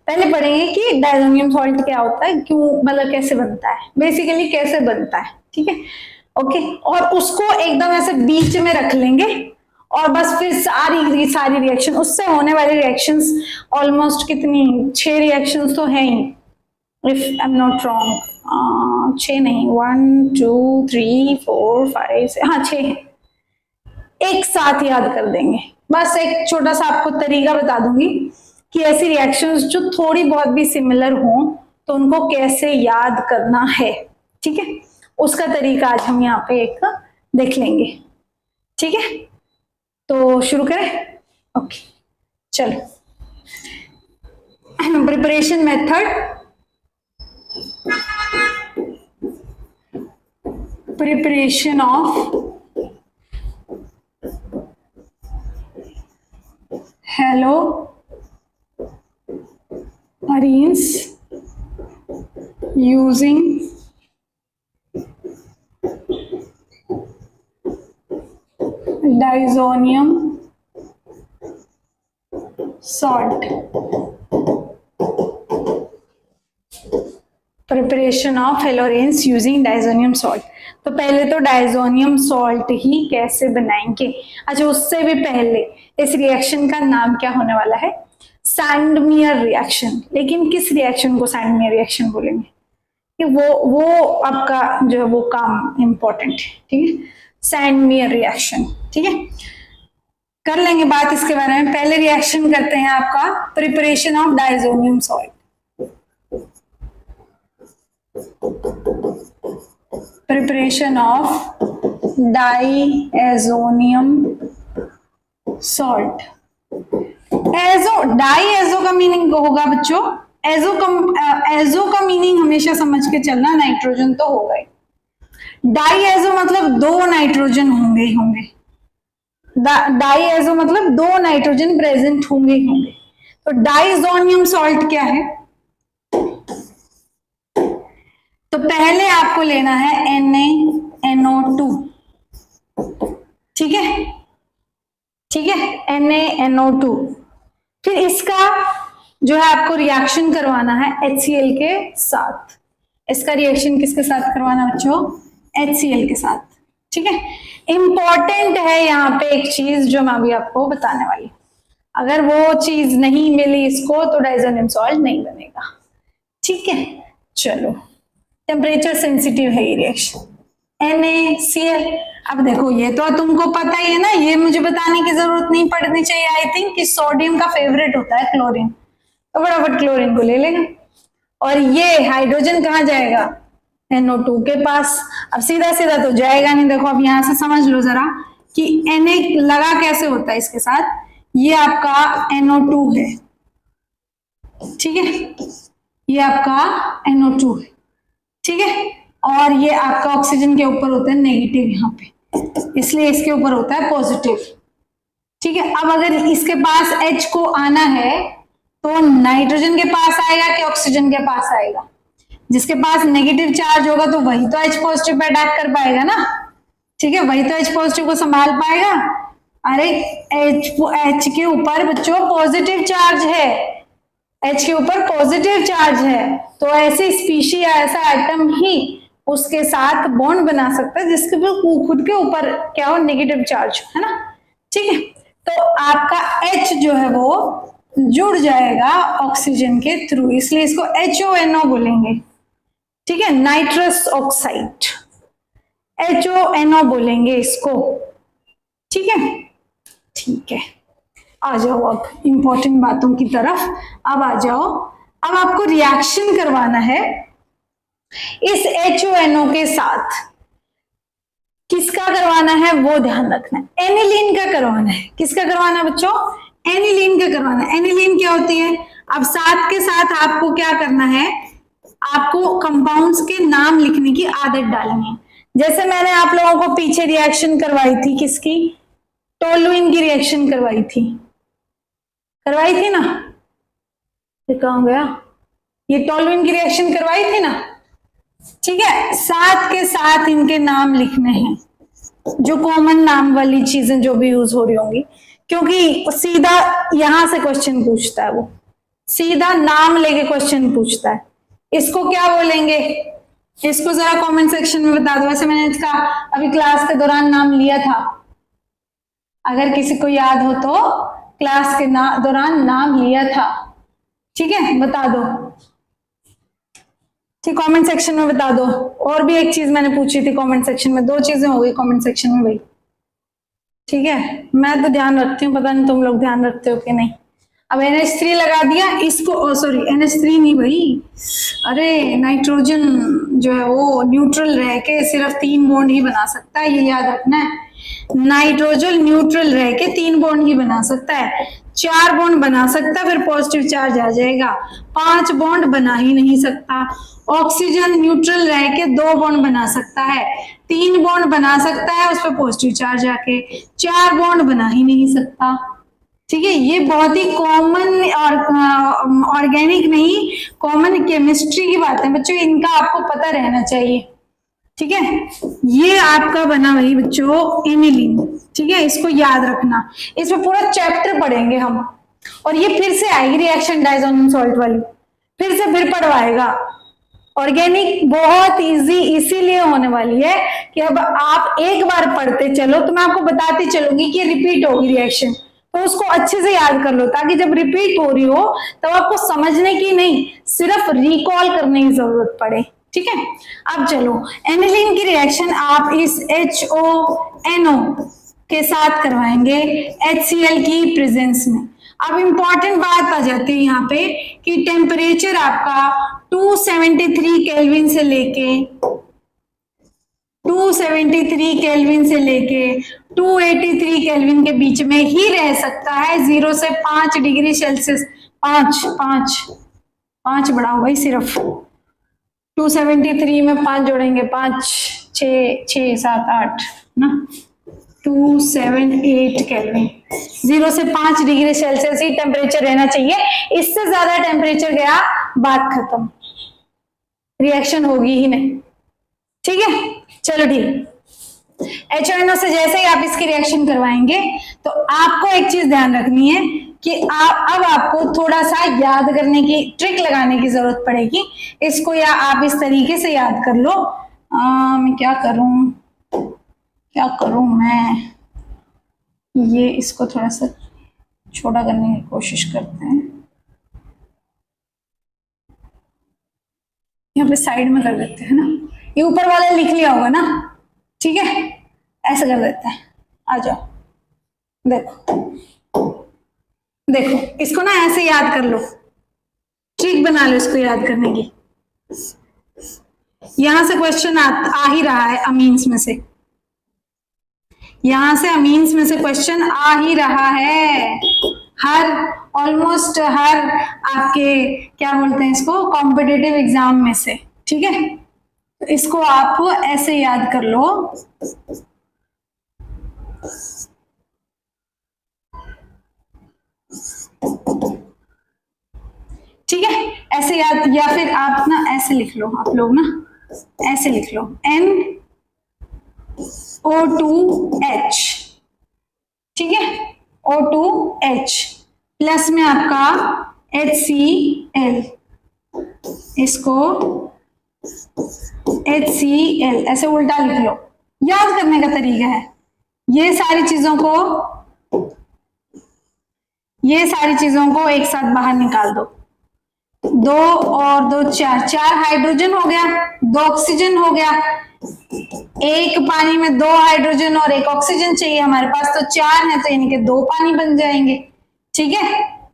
S1: पहले पढ़ेंगे कि डायजोनियम सॉल्ट क्या होता है, क्यों, मतलब कैसे बनता है, बेसिकली कैसे बनता है। ठीक है, ओके, और उसको एकदम ऐसे बीच में रख लेंगे और बस फिर सारी रिएक्शन, उससे होने वाली रिएक्शंस ऑलमोस्ट कितनी, 6 रिएक्शंस तो है ही, if I am not wrong, 6 नहीं, 1 2 3 4 5 हाँ 6 है, एक साथ याद कर देंगे। बस एक छोटा सा आपको तरीका बता दूंगी कि ऐसी रिएक्शंस जो थोड़ी बहुत भी सिमिलर हों तो उनको कैसे याद करना है। ठीक है, उसका तरीका आज हम यहाँ पे एक देख लेंगे। ठीक है, तो शुरू करें। ओके, चलो preparation method, preparation of haloarenes using diazonium salt. Preparation of haloarenes using diazonium salt. तो पहले तो डायजोनियम सॉल्ट ही कैसे बनाएंगे। अच्छा, उससे भी पहले इस रिएक्शन का नाम क्या होने वाला है, सैंडमियर रिएक्शन। लेकिन किस रिएक्शन को सैंडमियर रिएक्शन बोलेंगे, कि वो आपका जो है वो काम इंपॉर्टेंट है। ठीक है, सेंड मी अ रिएक्शन। ठीक है, कर लेंगे बात इसके बारे में। पहले रिएक्शन करते हैं आपका preparation of diazonium salt. Preparation of diazonium salt. Diazo का मीनिंग होगा बच्चों, एजो का मीनिंग हमेशा समझ के चलना, नाइट्रोजन तो होगा ही। डाइएजो मतलब दो नाइट्रोजन होंगे ही होंगे। डाइएजो मतलब दो नाइट्रोजन प्रेजेंट होंगे ही होंगे। तो डाइजोनियम सॉल्ट क्या है? तो पहले आपको लेना है NaNO2। ठीक है, ठीक है, NaNO2। फिर इसका जो है आपको रिएक्शन करवाना है HCl के साथ। इसका रिएक्शन किसके साथ करवाना बच्चों? HCl के साथ। ठीक है, इंपॉर्टेंट है यहाँ पे एक चीज जो मैं अभी आपको बताने वाली। अगर वो चीज नहीं मिली इसको तो डाइजोनियम सॉल्ट नहीं बनेगा। ठीक है, चलो, टेम्परेचर सेंसिटिव है ये रिएक्शन NaCl। अब देखो ये तो तुमको पता ही है ना, ये मुझे बताने की जरूरत नहीं पड़नी चाहिए आई थिंक, कि सोडियम का फेवरेट होता है क्लोरीन, तो फटाफट क्लोरीन को ले लेगा। और ये हाइड्रोजन कहाँ जाएगा? NO2 के पास। अब सीधा सीधा तो जाएगा नहीं। देखो अब यहां से समझ लो जरा कि Na लगा कैसे होता है इसके साथ। ये आपका NO2 है, ठीक है, ये आपका NO2 है, ठीक है, और ये आपका ऑक्सीजन के ऊपर होता है नेगेटिव यहाँ पे, इसलिए इसके ऊपर होता है पॉजिटिव। ठीक है, अब अगर इसके पास H को आना है तो नाइट्रोजन के पास आएगा कि ऑक्सीजन के पास आएगा? जिसके पास नेगेटिव चार्ज होगा तो वही तो H पॉजिटिव पे अटैक कर पाएगा ना। ठीक है, वही तो H पॉजिटिव को संभाल पाएगा। अरे H के ऊपर बच्चों पॉजिटिव चार्ज है, H के ऊपर पॉजिटिव चार्ज है, तो ऐसी स्पीशी या ऐसा एटम ही उसके साथ बॉन्ड बना सकता है जिसके खुद के ऊपर क्या हो, नेगेटिव चार्ज, है ना। ठीक है, तो आपका H जो है वो जुड़ जाएगा ऑक्सीजन के थ्रू, इसलिए इसको HONO बोलेंगे। ठीक है, नाइट्रस ऑक्साइड, HONO बोलेंगे इसको। ठीक है, ठीक है, आ जाओ अब इंपॉर्टेंट बातों की तरफ। अब आ जाओ, अब आपको रिएक्शन करवाना है इस HONO के साथ। किसका करवाना है वो ध्यान रखना है, एनिलीन का करवाना है। किसका करवाना है बच्चों? एनिलीन का करवाना है। एनिलीन क्या होती है? अब साथ के साथ आपको क्या करना है, आपको कंपाउंड्स के नाम लिखने की आदत डालनी है। जैसे मैंने आप लोगों को पीछे रिएक्शन करवाई थी, किसकी? टोलुइन की रिएक्शन करवाई थी ना, ये कहाँ गया? ये टोलुइन की रिएक्शन करवाई थी ना। ठीक है, साथ के साथ इनके नाम लिखने हैं, जो कॉमन नाम वाली चीजें जो भी यूज हो रही होंगी, क्योंकि सीधा यहां से क्वेश्चन पूछता है, वो सीधा नाम लेके क्वेश्चन पूछता है। इसको क्या बोलेंगे? इसको जरा कमेंट सेक्शन में बता दो। वैसे मैंने इसका अभी क्लास के दौरान नाम लिया था, अगर किसी को याद हो तो क्लास के दौरान नाम लिया था। ठीक है, बता दो, ठीक, कमेंट सेक्शन में बता दो। और भी एक चीज मैंने पूछी थी कमेंट सेक्शन में, दो चीजें हो गई कमेंट सेक्शन में भाई। ठीक है, मैं तो ध्यान रखती हूँ, पता नहीं तुम लोग ध्यान रखते हो कि नहीं। अब NH3 लगा दिया इसको, सॉरी NH3 नहीं भाई, अरे नाइट्रोजन जो है वो न्यूट्रल रह के सिर्फ 3 बॉन्ड ही बना सकता है, ये याद रखना है। नाइट्रोजन न्यूट्रल रह के 3 बॉन्ड ही बना सकता है। 4 बॉन्ड बना सकता है, फिर पॉजिटिव चार्ज आ जाएगा। 5 बॉन्ड बना ही नहीं सकता। ऑक्सीजन न्यूट्रल रह के 2 बॉन्ड बना सकता है। 3 बॉन्ड बना सकता है, उस पर पॉजिटिव चार्ज आके। 4 बॉन्ड बना ही नहीं सकता। ठीक है, ये बहुत ही कॉमन और ऑर्गेनिक नहीं, कॉमन केमिस्ट्री की बात है बच्चों, इनका आपको पता रहना चाहिए। ठीक है, ये आपका बना वही बच्चों एनिलीन। ठीक है, इसको याद रखना, इसमें पूरा चैप्टर पढ़ेंगे हम, और ये फिर से आएगी रिएक्शन डाइजोनियम सॉल्ट वाली, फिर पढ़वाएगा। ऑर्गेनिक बहुत इजी इसीलिए होने वाली है कि अब आप एक बार पढ़ते चलो तो मैं आपको बताती चलूंगी कि रिपीट होगी रिएक्शन, तो उसको अच्छे से याद कर लो, ताकि जब रिपीट हो रही हो तो आपको समझने की नहीं, सिर्फ रिकॉल करने की जरूरत पड़े। ठीक है। अब चलो एनिलीन की रिएक्शन आप इस HONO के साथ करवाएंगे HCl की प्रेजेंस में। अब इंपॉर्टेंट बात आ जाती है यहाँ पे कि टेम्परेचर आपका 273 केल्विन से लेके 273 केल्विन से लेके 283 केल्विन के बीच में ही रह सकता है, 0 से 5 डिग्री सेल्सियस। 5 बढ़ाओ भाई, सिर्फ 273 में 5 जोड़ेंगे, 5 6 7 8 ना, 278 केल्विन। 0 से 5 डिग्री सेल्सियस ही टेम्परेचर रहना चाहिए, इससे ज्यादा टेम्परेचर गया बात खत्म, रिएक्शन होगी ही नहीं। ठीक है, चलो ठीक। HONO से जैसे ही आप इसकी रिएक्शन करवाएंगे तो आपको एक चीज ध्यान रखनी है कि अब आपको थोड़ा सा याद करने की ट्रिक लगाने की जरूरत पड़ेगी इसको, या आप इस तरीके से याद कर लो। मैं क्या करूं मैं, ये इसको थोड़ा सा छोटा करने की कोशिश करते हैं, यहाँ पे साइड में कर देते हैं ना, ये ऊपर वाला लिख लिया होगा ना, ठीक है, ऐसा कर देते हैं। आ जाओ, देखो इसको ना ऐसे याद कर लो, ट्रिक बना लो इसको याद करने की। यहां से क्वेश्चन आ ही रहा है अमीन्स में से, यहां से अमीन्स में से क्वेश्चन आ ही रहा है, ऑलमोस्ट हर आपके क्या बोलते हैं इसको, कॉम्पिटिटिव एग्जाम में से। ठीक है, तो इसको आप ऐसे याद कर लो, ठीक है, ऐसे याद, या फिर आप ना ऐसे लिख लो, आप लोग ना ऐसे लिख लो, NO2H, ठीक है, O2H प्लस में आपका HCl, इसको HCl ऐसे उल्टा लिख लो। याद करने का तरीका है, ये सारी चीजों को एक साथ बाहर निकाल दो, 2 और 2 4 हाइड्रोजन हो गया, 2 ऑक्सीजन हो गया, एक पानी में 2 हाइड्रोजन और 1 ऑक्सीजन चाहिए हमारे पास, तो 4 है, तो यानी कि 2 पानी बन जाएंगे। ठीक है,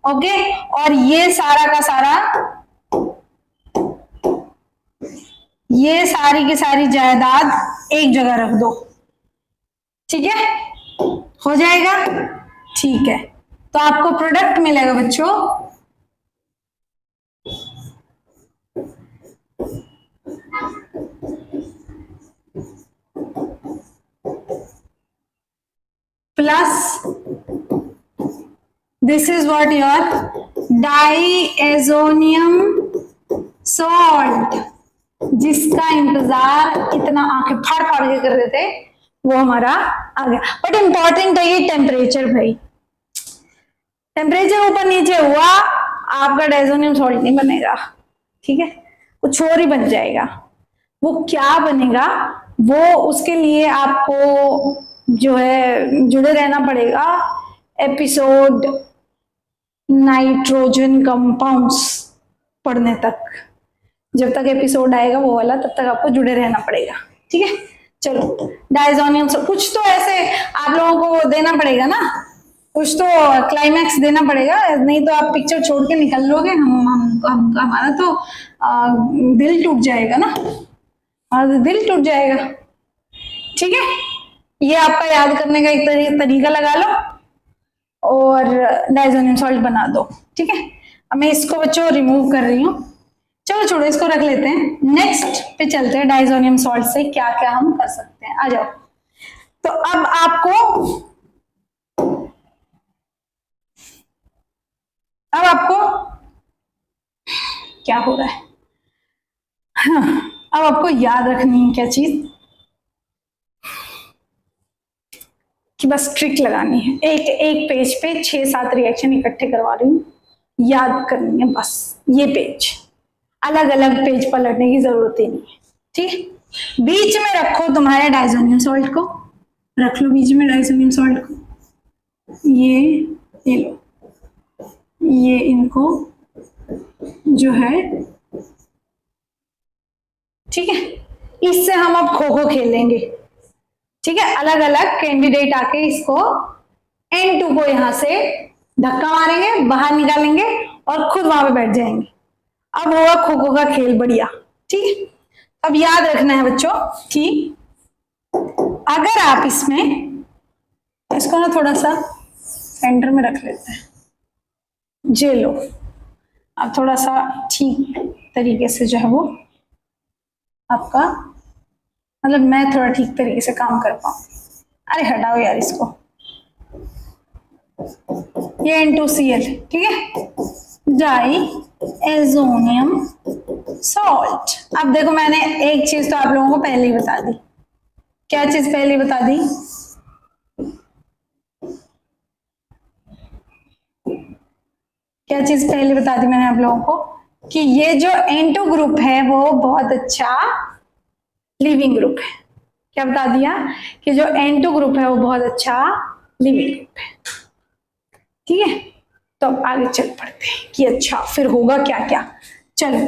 S1: ओके, और ये सारा का सारा, ये सारी की सारी जायदाद एक जगह रख दो। ठीक है, हो जाएगा, ठीक है, तो आपको प्रोडक्ट मिलेगा बच्चों, plus this is what your diazonium salt, जिसका इंतजार इतना आंखें फाड़ फाड़ के कर रहे थे, वो हमारा आ गया। बट इंपॉर्टेंट है ये टेम्परेचर, भाई टेम्परेचर ऊपर नीचे हुआ आपका डाइएजोनियम सॉल्ट नहीं बनेगा, ठीक है, कुछ और ही बन जाएगा। वो क्या बनेगा, वो उसके लिए आपको जो है जुड़े रहना पड़ेगा एपिसोड नाइट्रोजन कंपाउंड्स पढ़ने तक, जब तक एपिसोड आएगा वो वाला, तब तक आपको जुड़े रहना पड़ेगा। ठीक है, चलो डाइएजोनियम कुछ तो ऐसे आप लोगों को देना पड़ेगा ना, कुछ तो क्लाइमैक्स देना पड़ेगा, नहीं तो आप पिक्चर छोड़ के निकल लोगे, हमारा तो दिल टूट जाएगा ना, दिल टूट जाएगा। ठीक है, ये आपका याद करने का एक तरीका लगा लो और डाइएजोनियम सॉल्ट बना दो। ठीक है, अब मैं इसको बच्चों रिमूव कर रही हूँ, चलो छोड़ो इसको रख लेते हैं, नेक्स्ट पे चलते हैं, डाइएजोनियम सॉल्ट से क्या क्या हम कर सकते हैं। आ जाओ, तो अब आपको क्या हो रहा है, हाँ, अब आपको याद रखनी है क्या चीज, कि बस ट्रिक लगानी है, एक पेज पे 6-7 रिएक्शन इकट्ठे करवा रही हूँ, याद करनी है बस, ये पेज, अलग अलग पेज पलटने की जरूरत ही नहीं है। ठीक, बीच में रखो तुम्हारे डाइएजोनियम सॉल्ट को, रख लो बीच में डाइएजोनियम सॉल्ट को, ये लो, ये इनको जो है ठीक है, इससे हम अब खो खो खेलेंगे। ठीक है, अलग अलग कैंडिडेट आके इसको N2 को यहां से धक्का मारेंगे, बाहर निकालेंगे और खुद वहां पे बैठ जाएंगे। अब होगा खो खो का खेल बढ़िया। ठीक है, अब याद रखना है बच्चों कि अगर आप इसमें, इसको ना थोड़ा सा सेंटर में रख लेते हैं, जे लो, अब थोड़ा सा ठीक तरीके से जो है वो आपका, मतलब मैं थोड़ा ठीक तरीके से काम कर पाऊँ। अरे हटाओ यार इसको, ये N2Cl, ठीक है, डाई एजोनियम सॉल्ट। अब देखो मैंने एक चीज तो आप लोगों को पहले ही बता दी। क्या चीज पहले ही बता दी? क्या चीज पहले बता दी मैंने आप लोगों को कि ये जो N2 ग्रुप है वो बहुत अच्छा लिविंग ग्रुप है। क्या बता दिया? कि जो N2 ग्रुप है वो बहुत अच्छा लिविंग ग्रुप है। ठीक है, तो अब आगे चल पड़ते हैं कि अच्छा फिर होगा क्या क्या। चलो,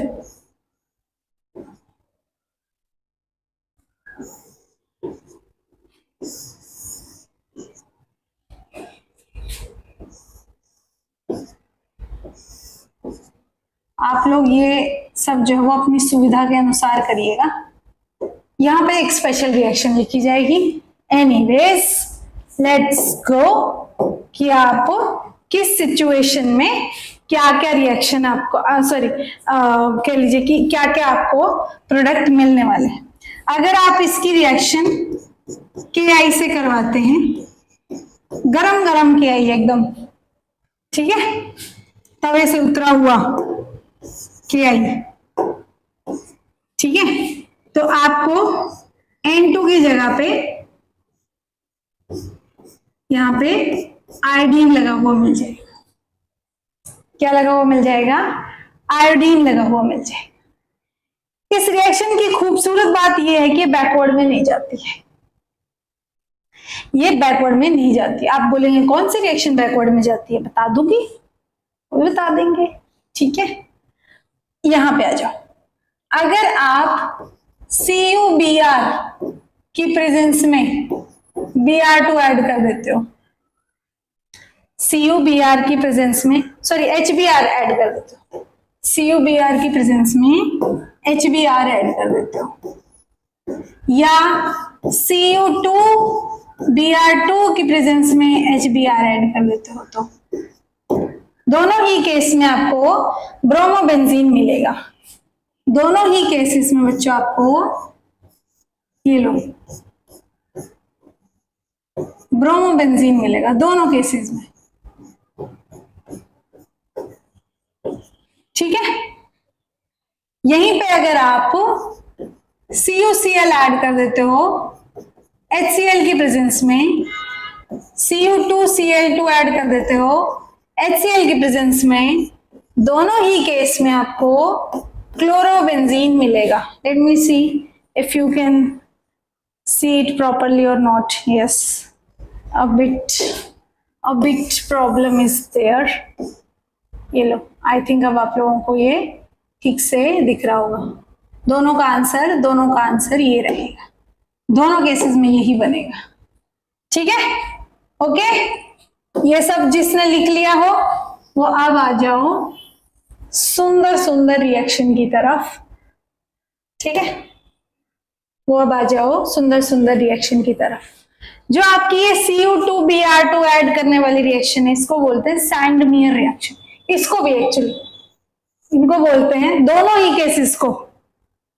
S1: आप लोग ये सब जो है वो अपनी सुविधा के अनुसार करिएगा। यहां पे एक स्पेशल रिएक्शन लिखी जाएगी। एनीवेज लेट्स गो कि आप किस सिचुएशन में क्या क्या रिएक्शन आपको, सॉरी कह लीजिए कि क्या क्या आपको प्रोडक्ट मिलने वाले हैं। अगर आप इसकी रिएक्शन KI से करवाते हैं, गरम गरम KI एकदम, ठीक है, तवे से उतरा हुआ KI, ठीक है, तो आपको N2 की जगह पे यहां पे आयोडीन लगा हुआ मिल जाएगा। क्या लगा हुआ मिल जाएगा? आयोडीन लगा हुआ मिल जाएगा। इस रिएक्शन की खूबसूरत बात यह है कि बैकवर्ड में नहीं जाती है, ये बैकवर्ड में नहीं जाती। आप बोलेंगे कौन सी रिएक्शन बैकवर्ड में जाती है? बता दूंगी, वो बता देंगे। ठीक है, यहां पे आ जाओ। अगर आप CuBr की प्रेजेंस में Br2 ऐड कर देते हो, CuBr की प्रेजेंस में, सॉरी HBr ऐड कर देते हो, CuBr की प्रेजेंस में HBr ऐड कर देते हो, या Cu2Br2 की प्रेजेंस में HBr ऐड कर देते हो, तो दोनों ही केस में आपको ब्रोमोबेंजीन मिलेगा। दोनों ही केसेस में बच्चों आपको ये लो ब्रोमोबेंजीन मिलेगा, दोनों केसेस में। ठीक है, यहीं पे अगर आप CuCl ऐड कर देते हो HCl की प्रेजेंस में, Cu2Cl2 ऐड कर देते हो HCl की प्रेजेंस में, दोनों ही केस में आपको क्लोरोबेंजीन मिलेगा। Let me see if you can see it properly or not. Yes, a bit problem is there. ये लो, आई थिंक अब आप लोगों को ये ठीक से दिख रहा होगा। दोनों का आंसर ये रहेगा, दोनों केसेस में यही बनेगा। ठीक है, ओके, ये सब जिसने लिख लिया हो वो अब आ जाओ सुंदर सुंदर रिएक्शन की तरफ। ठीक है, वो अब आ जाओ सुंदर सुंदर रिएक्शन की तरफ। जो आपकी ये Cu2Br2 ऐड करने वाली रिएक्शन है, इसको बोलते हैं सैंडमियर रिएक्शन। इसको भी एक्चुअली इनको बोलते हैं, दोनों ही केसेस को,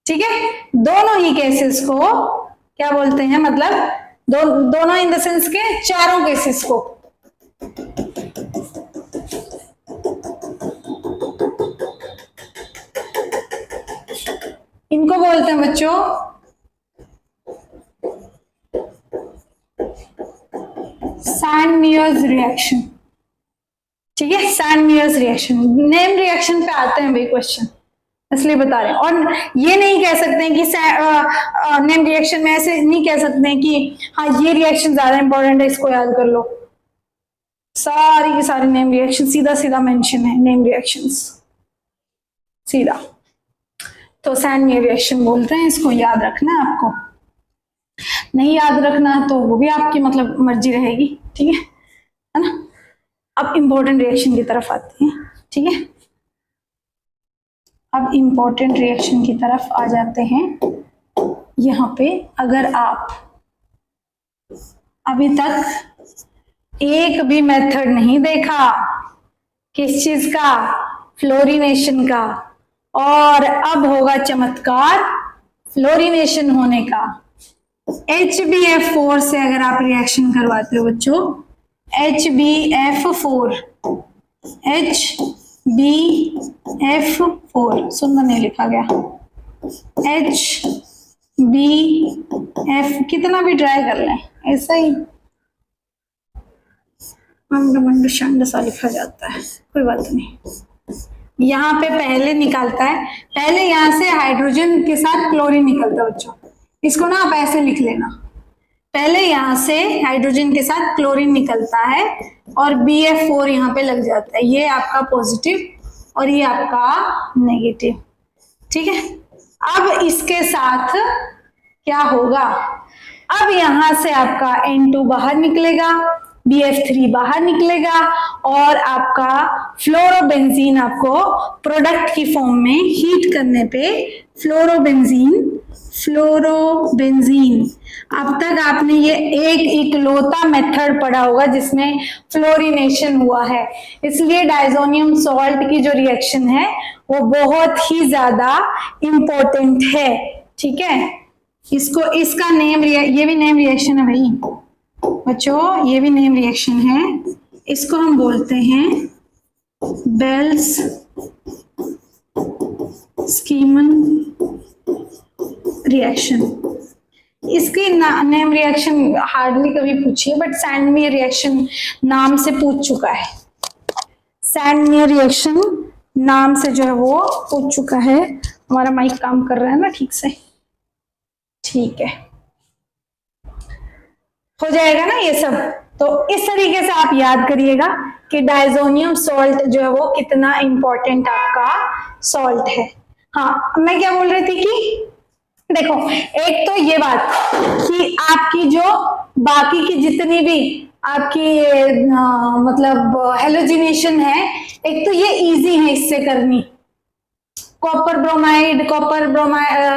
S1: ठीक है, दोनों ही केसेस को क्या बोलते हैं, मतलब दोनों इन द सेंस के चारों केसेस को इनको बोलते हैं बच्चों सैंडमियर्स रिएक्शन। ठीक है, सैंडमियर्स रिएक्शन, नेम रिएक्शन पे आते हैं भाई क्वेश्चन, इसलिए बता रहे हैं। और ये नहीं कह सकते हैं कि नेम रिएक्शन में ऐसे नहीं कह सकते हैं कि हाँ ये रिएक्शन ज्यादा इंपॉर्टेंट है इसको याद कर लो। सारी की सारी नेम रिएक्शन सीधा सीधा मेंशन है, नेम रिएक्शंस सीधा। तो सैंडमियर रिएक्शन बोलते हैं, इसको याद रखना है आपको। नहीं याद रखना तो वो भी आपकी मतलब मर्जी रहेगी, ठीक है ना। अब इंपॉर्टेंट रिएक्शन की तरफ आते हैं, ठीक है। अब इंपॉर्टेंट रिएक्शन की तरफ आ जाते हैं। यहाँ पे अगर आप अभी तक एक भी मेथड नहीं देखा किस चीज का, फ्लोरीनेशन का, और अब होगा चमत्कार फ्लोरीनेशन होने का। HbF4 से अगर आप रिएक्शन करवाते हो बच्चों, HbF4 सुंदर नहीं लिखा गया, HbF कितना भी ट्राई कर लें ऐसा ही मंड शंड सा लिखा जाता है, कोई बात नहीं। यहाँ पे पहले निकालता है, पहले यहाँ से हाइड्रोजन के साथ क्लोरीन निकलता है बच्चों, इसको ना आप ऐसे लिख लेना। पहले यहाँ से हाइड्रोजन के साथ क्लोरीन निकलता है और BF4 यहाँ पे लग जाता है, ये आपका पॉजिटिव और ये आपका नेगेटिव, ठीक है। अब इसके साथ क्या होगा, अब यहां से आपका N2 बाहर निकलेगा, BF3 बाहर निकलेगा और आपका फ्लोरोबेंजीन आपको प्रोडक्ट की फॉर्म में हीट करने पे फ्लोरोबेंजीन अब तक आपने ये एक इकलौता मेथड पढ़ा होगा जिसमें फ्लोरीनेशन हुआ है, इसलिए डाइजोनियम सॉल्ट की जो रिएक्शन है वो बहुत ही ज्यादा इंपॉर्टेंट है, ठीक है। इसको इसका नेम, ये भी नेम रिएक्शन है भाई बच्चों, ये भी नेम रिएक्शन है, इसको हम बोलते हैं बेल्स स्कीमन रिएक्शन। इसकी नेम रिएक्शन हार्डली कभी पूछी है, बट सैंडमियर रिएक्शन नाम से पूछ चुका है, सैंडमियर रिएक्शन नाम से जो है वो पूछ चुका है। हमारा माइक काम कर रहा है ना ठीक से, ठीक है, हो जाएगा ना ये सब। तो इस तरीके से आप याद करिएगा कि डाइजोनियम सॉल्ट जो है वो कितना इंपॉर्टेंट आपका सॉल्ट है। हाँ, मैं क्या बोल रही थी कि देखो, एक तो ये बात कि आपकी जो बाकी की जितनी भी आपकी मतलब हेलोजिनेशन है, एक तो ये इजी है इससे करनी, copper bromide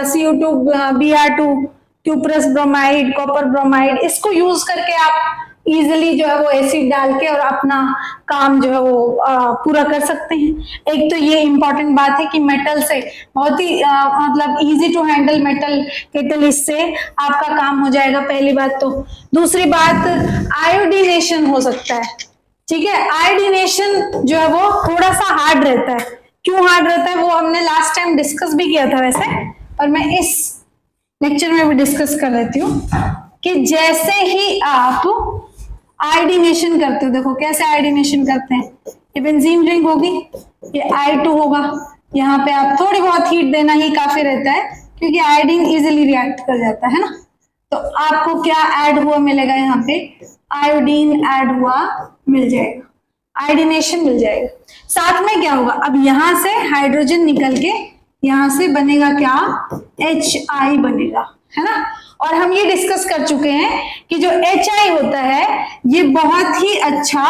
S1: CO2 Br2 cuprous bromide, copper bromide, इसको यूज करके आप इजिली जो है वो एसिड डाल के और अपना काम जो है वो पूरा कर सकते हैं। एक तो ये इंपॉर्टेंट बात है कि मेटल से बहुत ही मतलब easy to handle metal catalyst से आपका काम हो जाएगा, पहली बात तो। दूसरी बात, आयोडीनेशन हो सकता है, ठीक है। आयोडीनेशन जो है वो थोड़ा सा हार्ड रहता है, क्यों हार्ड रहता है वो हमने लास्ट टाइम डिस्कस भी किया था वैसे, और मैं इस लेक्चर में भी डिस्कस कर लेती हूँ कि जैसे ही आप आयोडीनेशन करते हो, देखो कैसे आयोडीनेशन करते हैं, ये बेंजीन रिंग होगी, ये I2 होगा, यहाँ पे आप थोड़ी बहुत हीट देना ही काफी रहता है क्योंकि आयोडीन इजिली रिएक्ट कर जाता है ना। तो आपको क्या ऐड हुआ मिलेगा, यहाँ पे आयोडीन ऐड हुआ मिल जाएगा, आयोडीनेशन मिल जाएगा। साथ में क्या होगा, अब यहां से हाइड्रोजन निकल के यहां से बनेगा क्या, HI बनेगा, है ना। और हम ये डिस्कस कर चुके हैं कि जो HI होता है ये बहुत ही अच्छा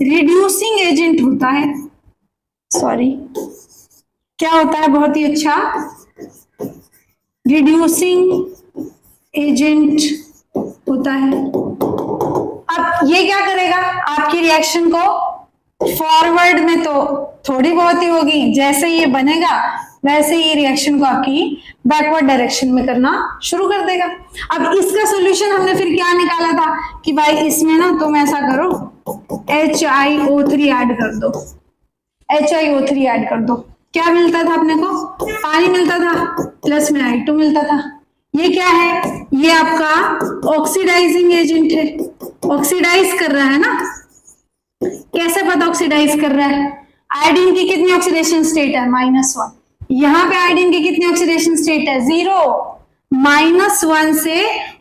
S1: रिड्यूसिंग एजेंट होता है, सॉरी क्या होता है, बहुत ही अच्छा रिड्यूसिंग एजेंट होता है। अब ये क्या करेगा, आपकी रिएक्शन को फॉरवर्ड में तो थोड़ी बहुत ही होगी, जैसे ये बनेगा वैसे ही रिएक्शन को आपकी बैकवर्ड डायरेक्शन में करना शुरू कर देगा। अब इसका सॉल्यूशन हमने फिर क्या निकाला था कि भाई इसमें ना तुम ऐसा करो HiO3 ऐड कर दो, HiO3 ऐड कर दो। क्या मिलता था अपने को, पानी मिलता था, प्लस में I2 मिलता था। ये क्या है, ये आपका ऑक्सीडाइजिंग एजेंट है, ऑक्सीडाइज कर रहा है ना। कैसे पता ऑक्सीडाइज कर रहा है, आयोडीन की कितनी ऑक्सीडेशन स्टेट है, -1, यहाँ पे आयोडीन की कितनी ऑक्सीडेशन स्टेट है, 0, -1 से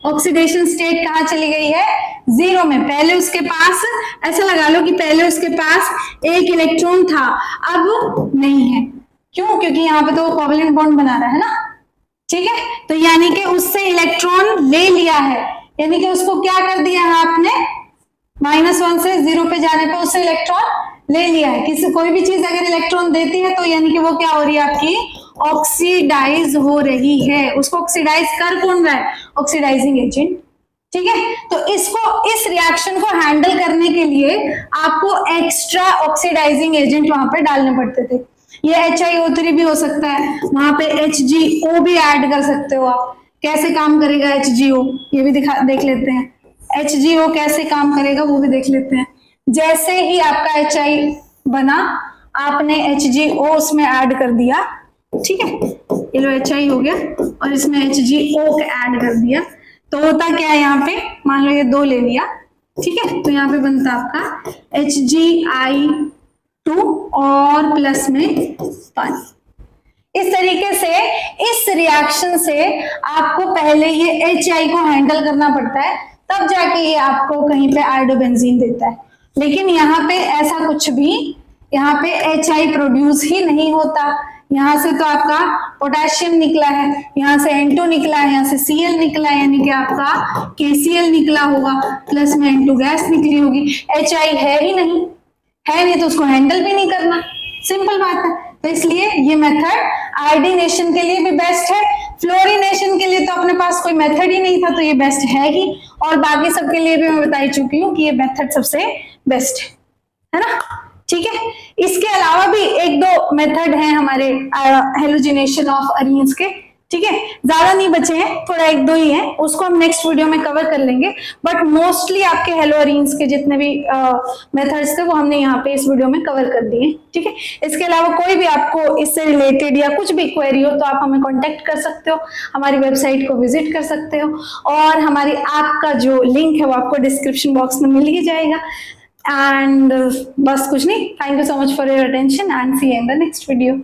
S1: ऑक्सीडेशन स्टेट कहाँ चली गई है, 0 में। पहले उसके पास, ऐसा लगा लो कि पहले उसके पास एक इलेक्ट्रॉन था, अब नहीं है, क्यों? क्योंकि यहाँ पे तो कोवैलेंट बॉन्ड बना रहा है ना, ठीक है। तो यानी कि उससे इलेक्ट्रॉन ले लिया है, यानी कि उसको क्या कर दिया है आपने, -1 से 0 पे जाने पे उससे इलेक्ट्रॉन ले लिया है। किसी कोई भी चीज अगर इलेक्ट्रॉन देती है तो यानी कि वो क्या हो रही है आपकी, ऑक्सीडाइज हो रही है। उसको ऑक्सीडाइज कर कौन रहा है, ऑक्सीडाइजिंग एजेंट, ठीक है। तो इसको, इस रिएक्शन को हैंडल करने के लिए आपको एक्स्ट्रा ऑक्सीडाइजिंग एजेंट वहां पे डालने पड़ते थे। ये HiO3 भी हो सकता है, वहां पे HgO भी ऐड कर सकते हो आप। कैसे काम करेगा HgO, ये भी देख लेते हैं। HgO कैसे काम करेगा वो भी देख लेते हैं। जैसे ही आपका HI बना, आपने HgO उसमें ऐड कर दिया, ठीक है, ये लो HI हो गया और इसमें HgO ऐड कर दिया, तो होता क्या है यहाँ पे, मान लो ये 2 ले लिया, ठीक है, तो यहाँ पे बनता आपका HgI2 और प्लस में पानी। इस तरीके से इस रिएक्शन से आपको पहले ये HI को हैंडल करना पड़ता है, तब जाके ये आपको कहीं पे आयोडोबेंजीन देता है। लेकिन यहाँ पे ऐसा कुछ भी, यहाँ पे HI प्रोड्यूस ही नहीं होता। यहाँ से तो आपका पोटेशियम निकला है, यहाँ से N2 निकला है, यहाँ से Cl निकला है, यानी कि आपका KCl निकला होगा, प्लस में N2 गैस निकली होगी। HI है ही नहीं, है नहीं तो उसको हैंडल भी नहीं करना, सिंपल बात है। तो इसलिए ये मेथड आयोडीनेशन के लिए भी बेस्ट है, फ्लोरिनेशन के लिए तो अपने पास कोई मेथड ही नहीं था, तो ये बेस्ट है ही, और बाकी सबके लिए भी मैं बता ही चुकी हूँ कि ये मेथड सबसे बेस्ट है ना, ठीक है। इसके अलावा भी 1-2 मेथड हैं हमारे हेलोजिनेशन ऑफ अरीन्स के, ठीक है, ज्यादा नहीं बचे हैं, थोड़ा 1-2 ही हैं, उसको हम नेक्स्ट वीडियो में कवर कर लेंगे। बट मोस्टली आपके हेलो अरीन्स के जितने भी मेथड्स थे वो हमने यहाँ पे इस वीडियो में कवर कर दिए, ठीक है। इसके अलावा कोई भी आपको इससे रिलेटेड या कुछ भी क्वेरी हो तो आप हमें कॉन्टेक्ट कर सकते हो, हमारी वेबसाइट को विजिट कर सकते हो, और हमारी ऐप का जो लिंक है वो आपको डिस्क्रिप्शन बॉक्स में मिल ही जाएगा। एंड बस कुछ नहीं, thank you so much for your attention and see you in the next video.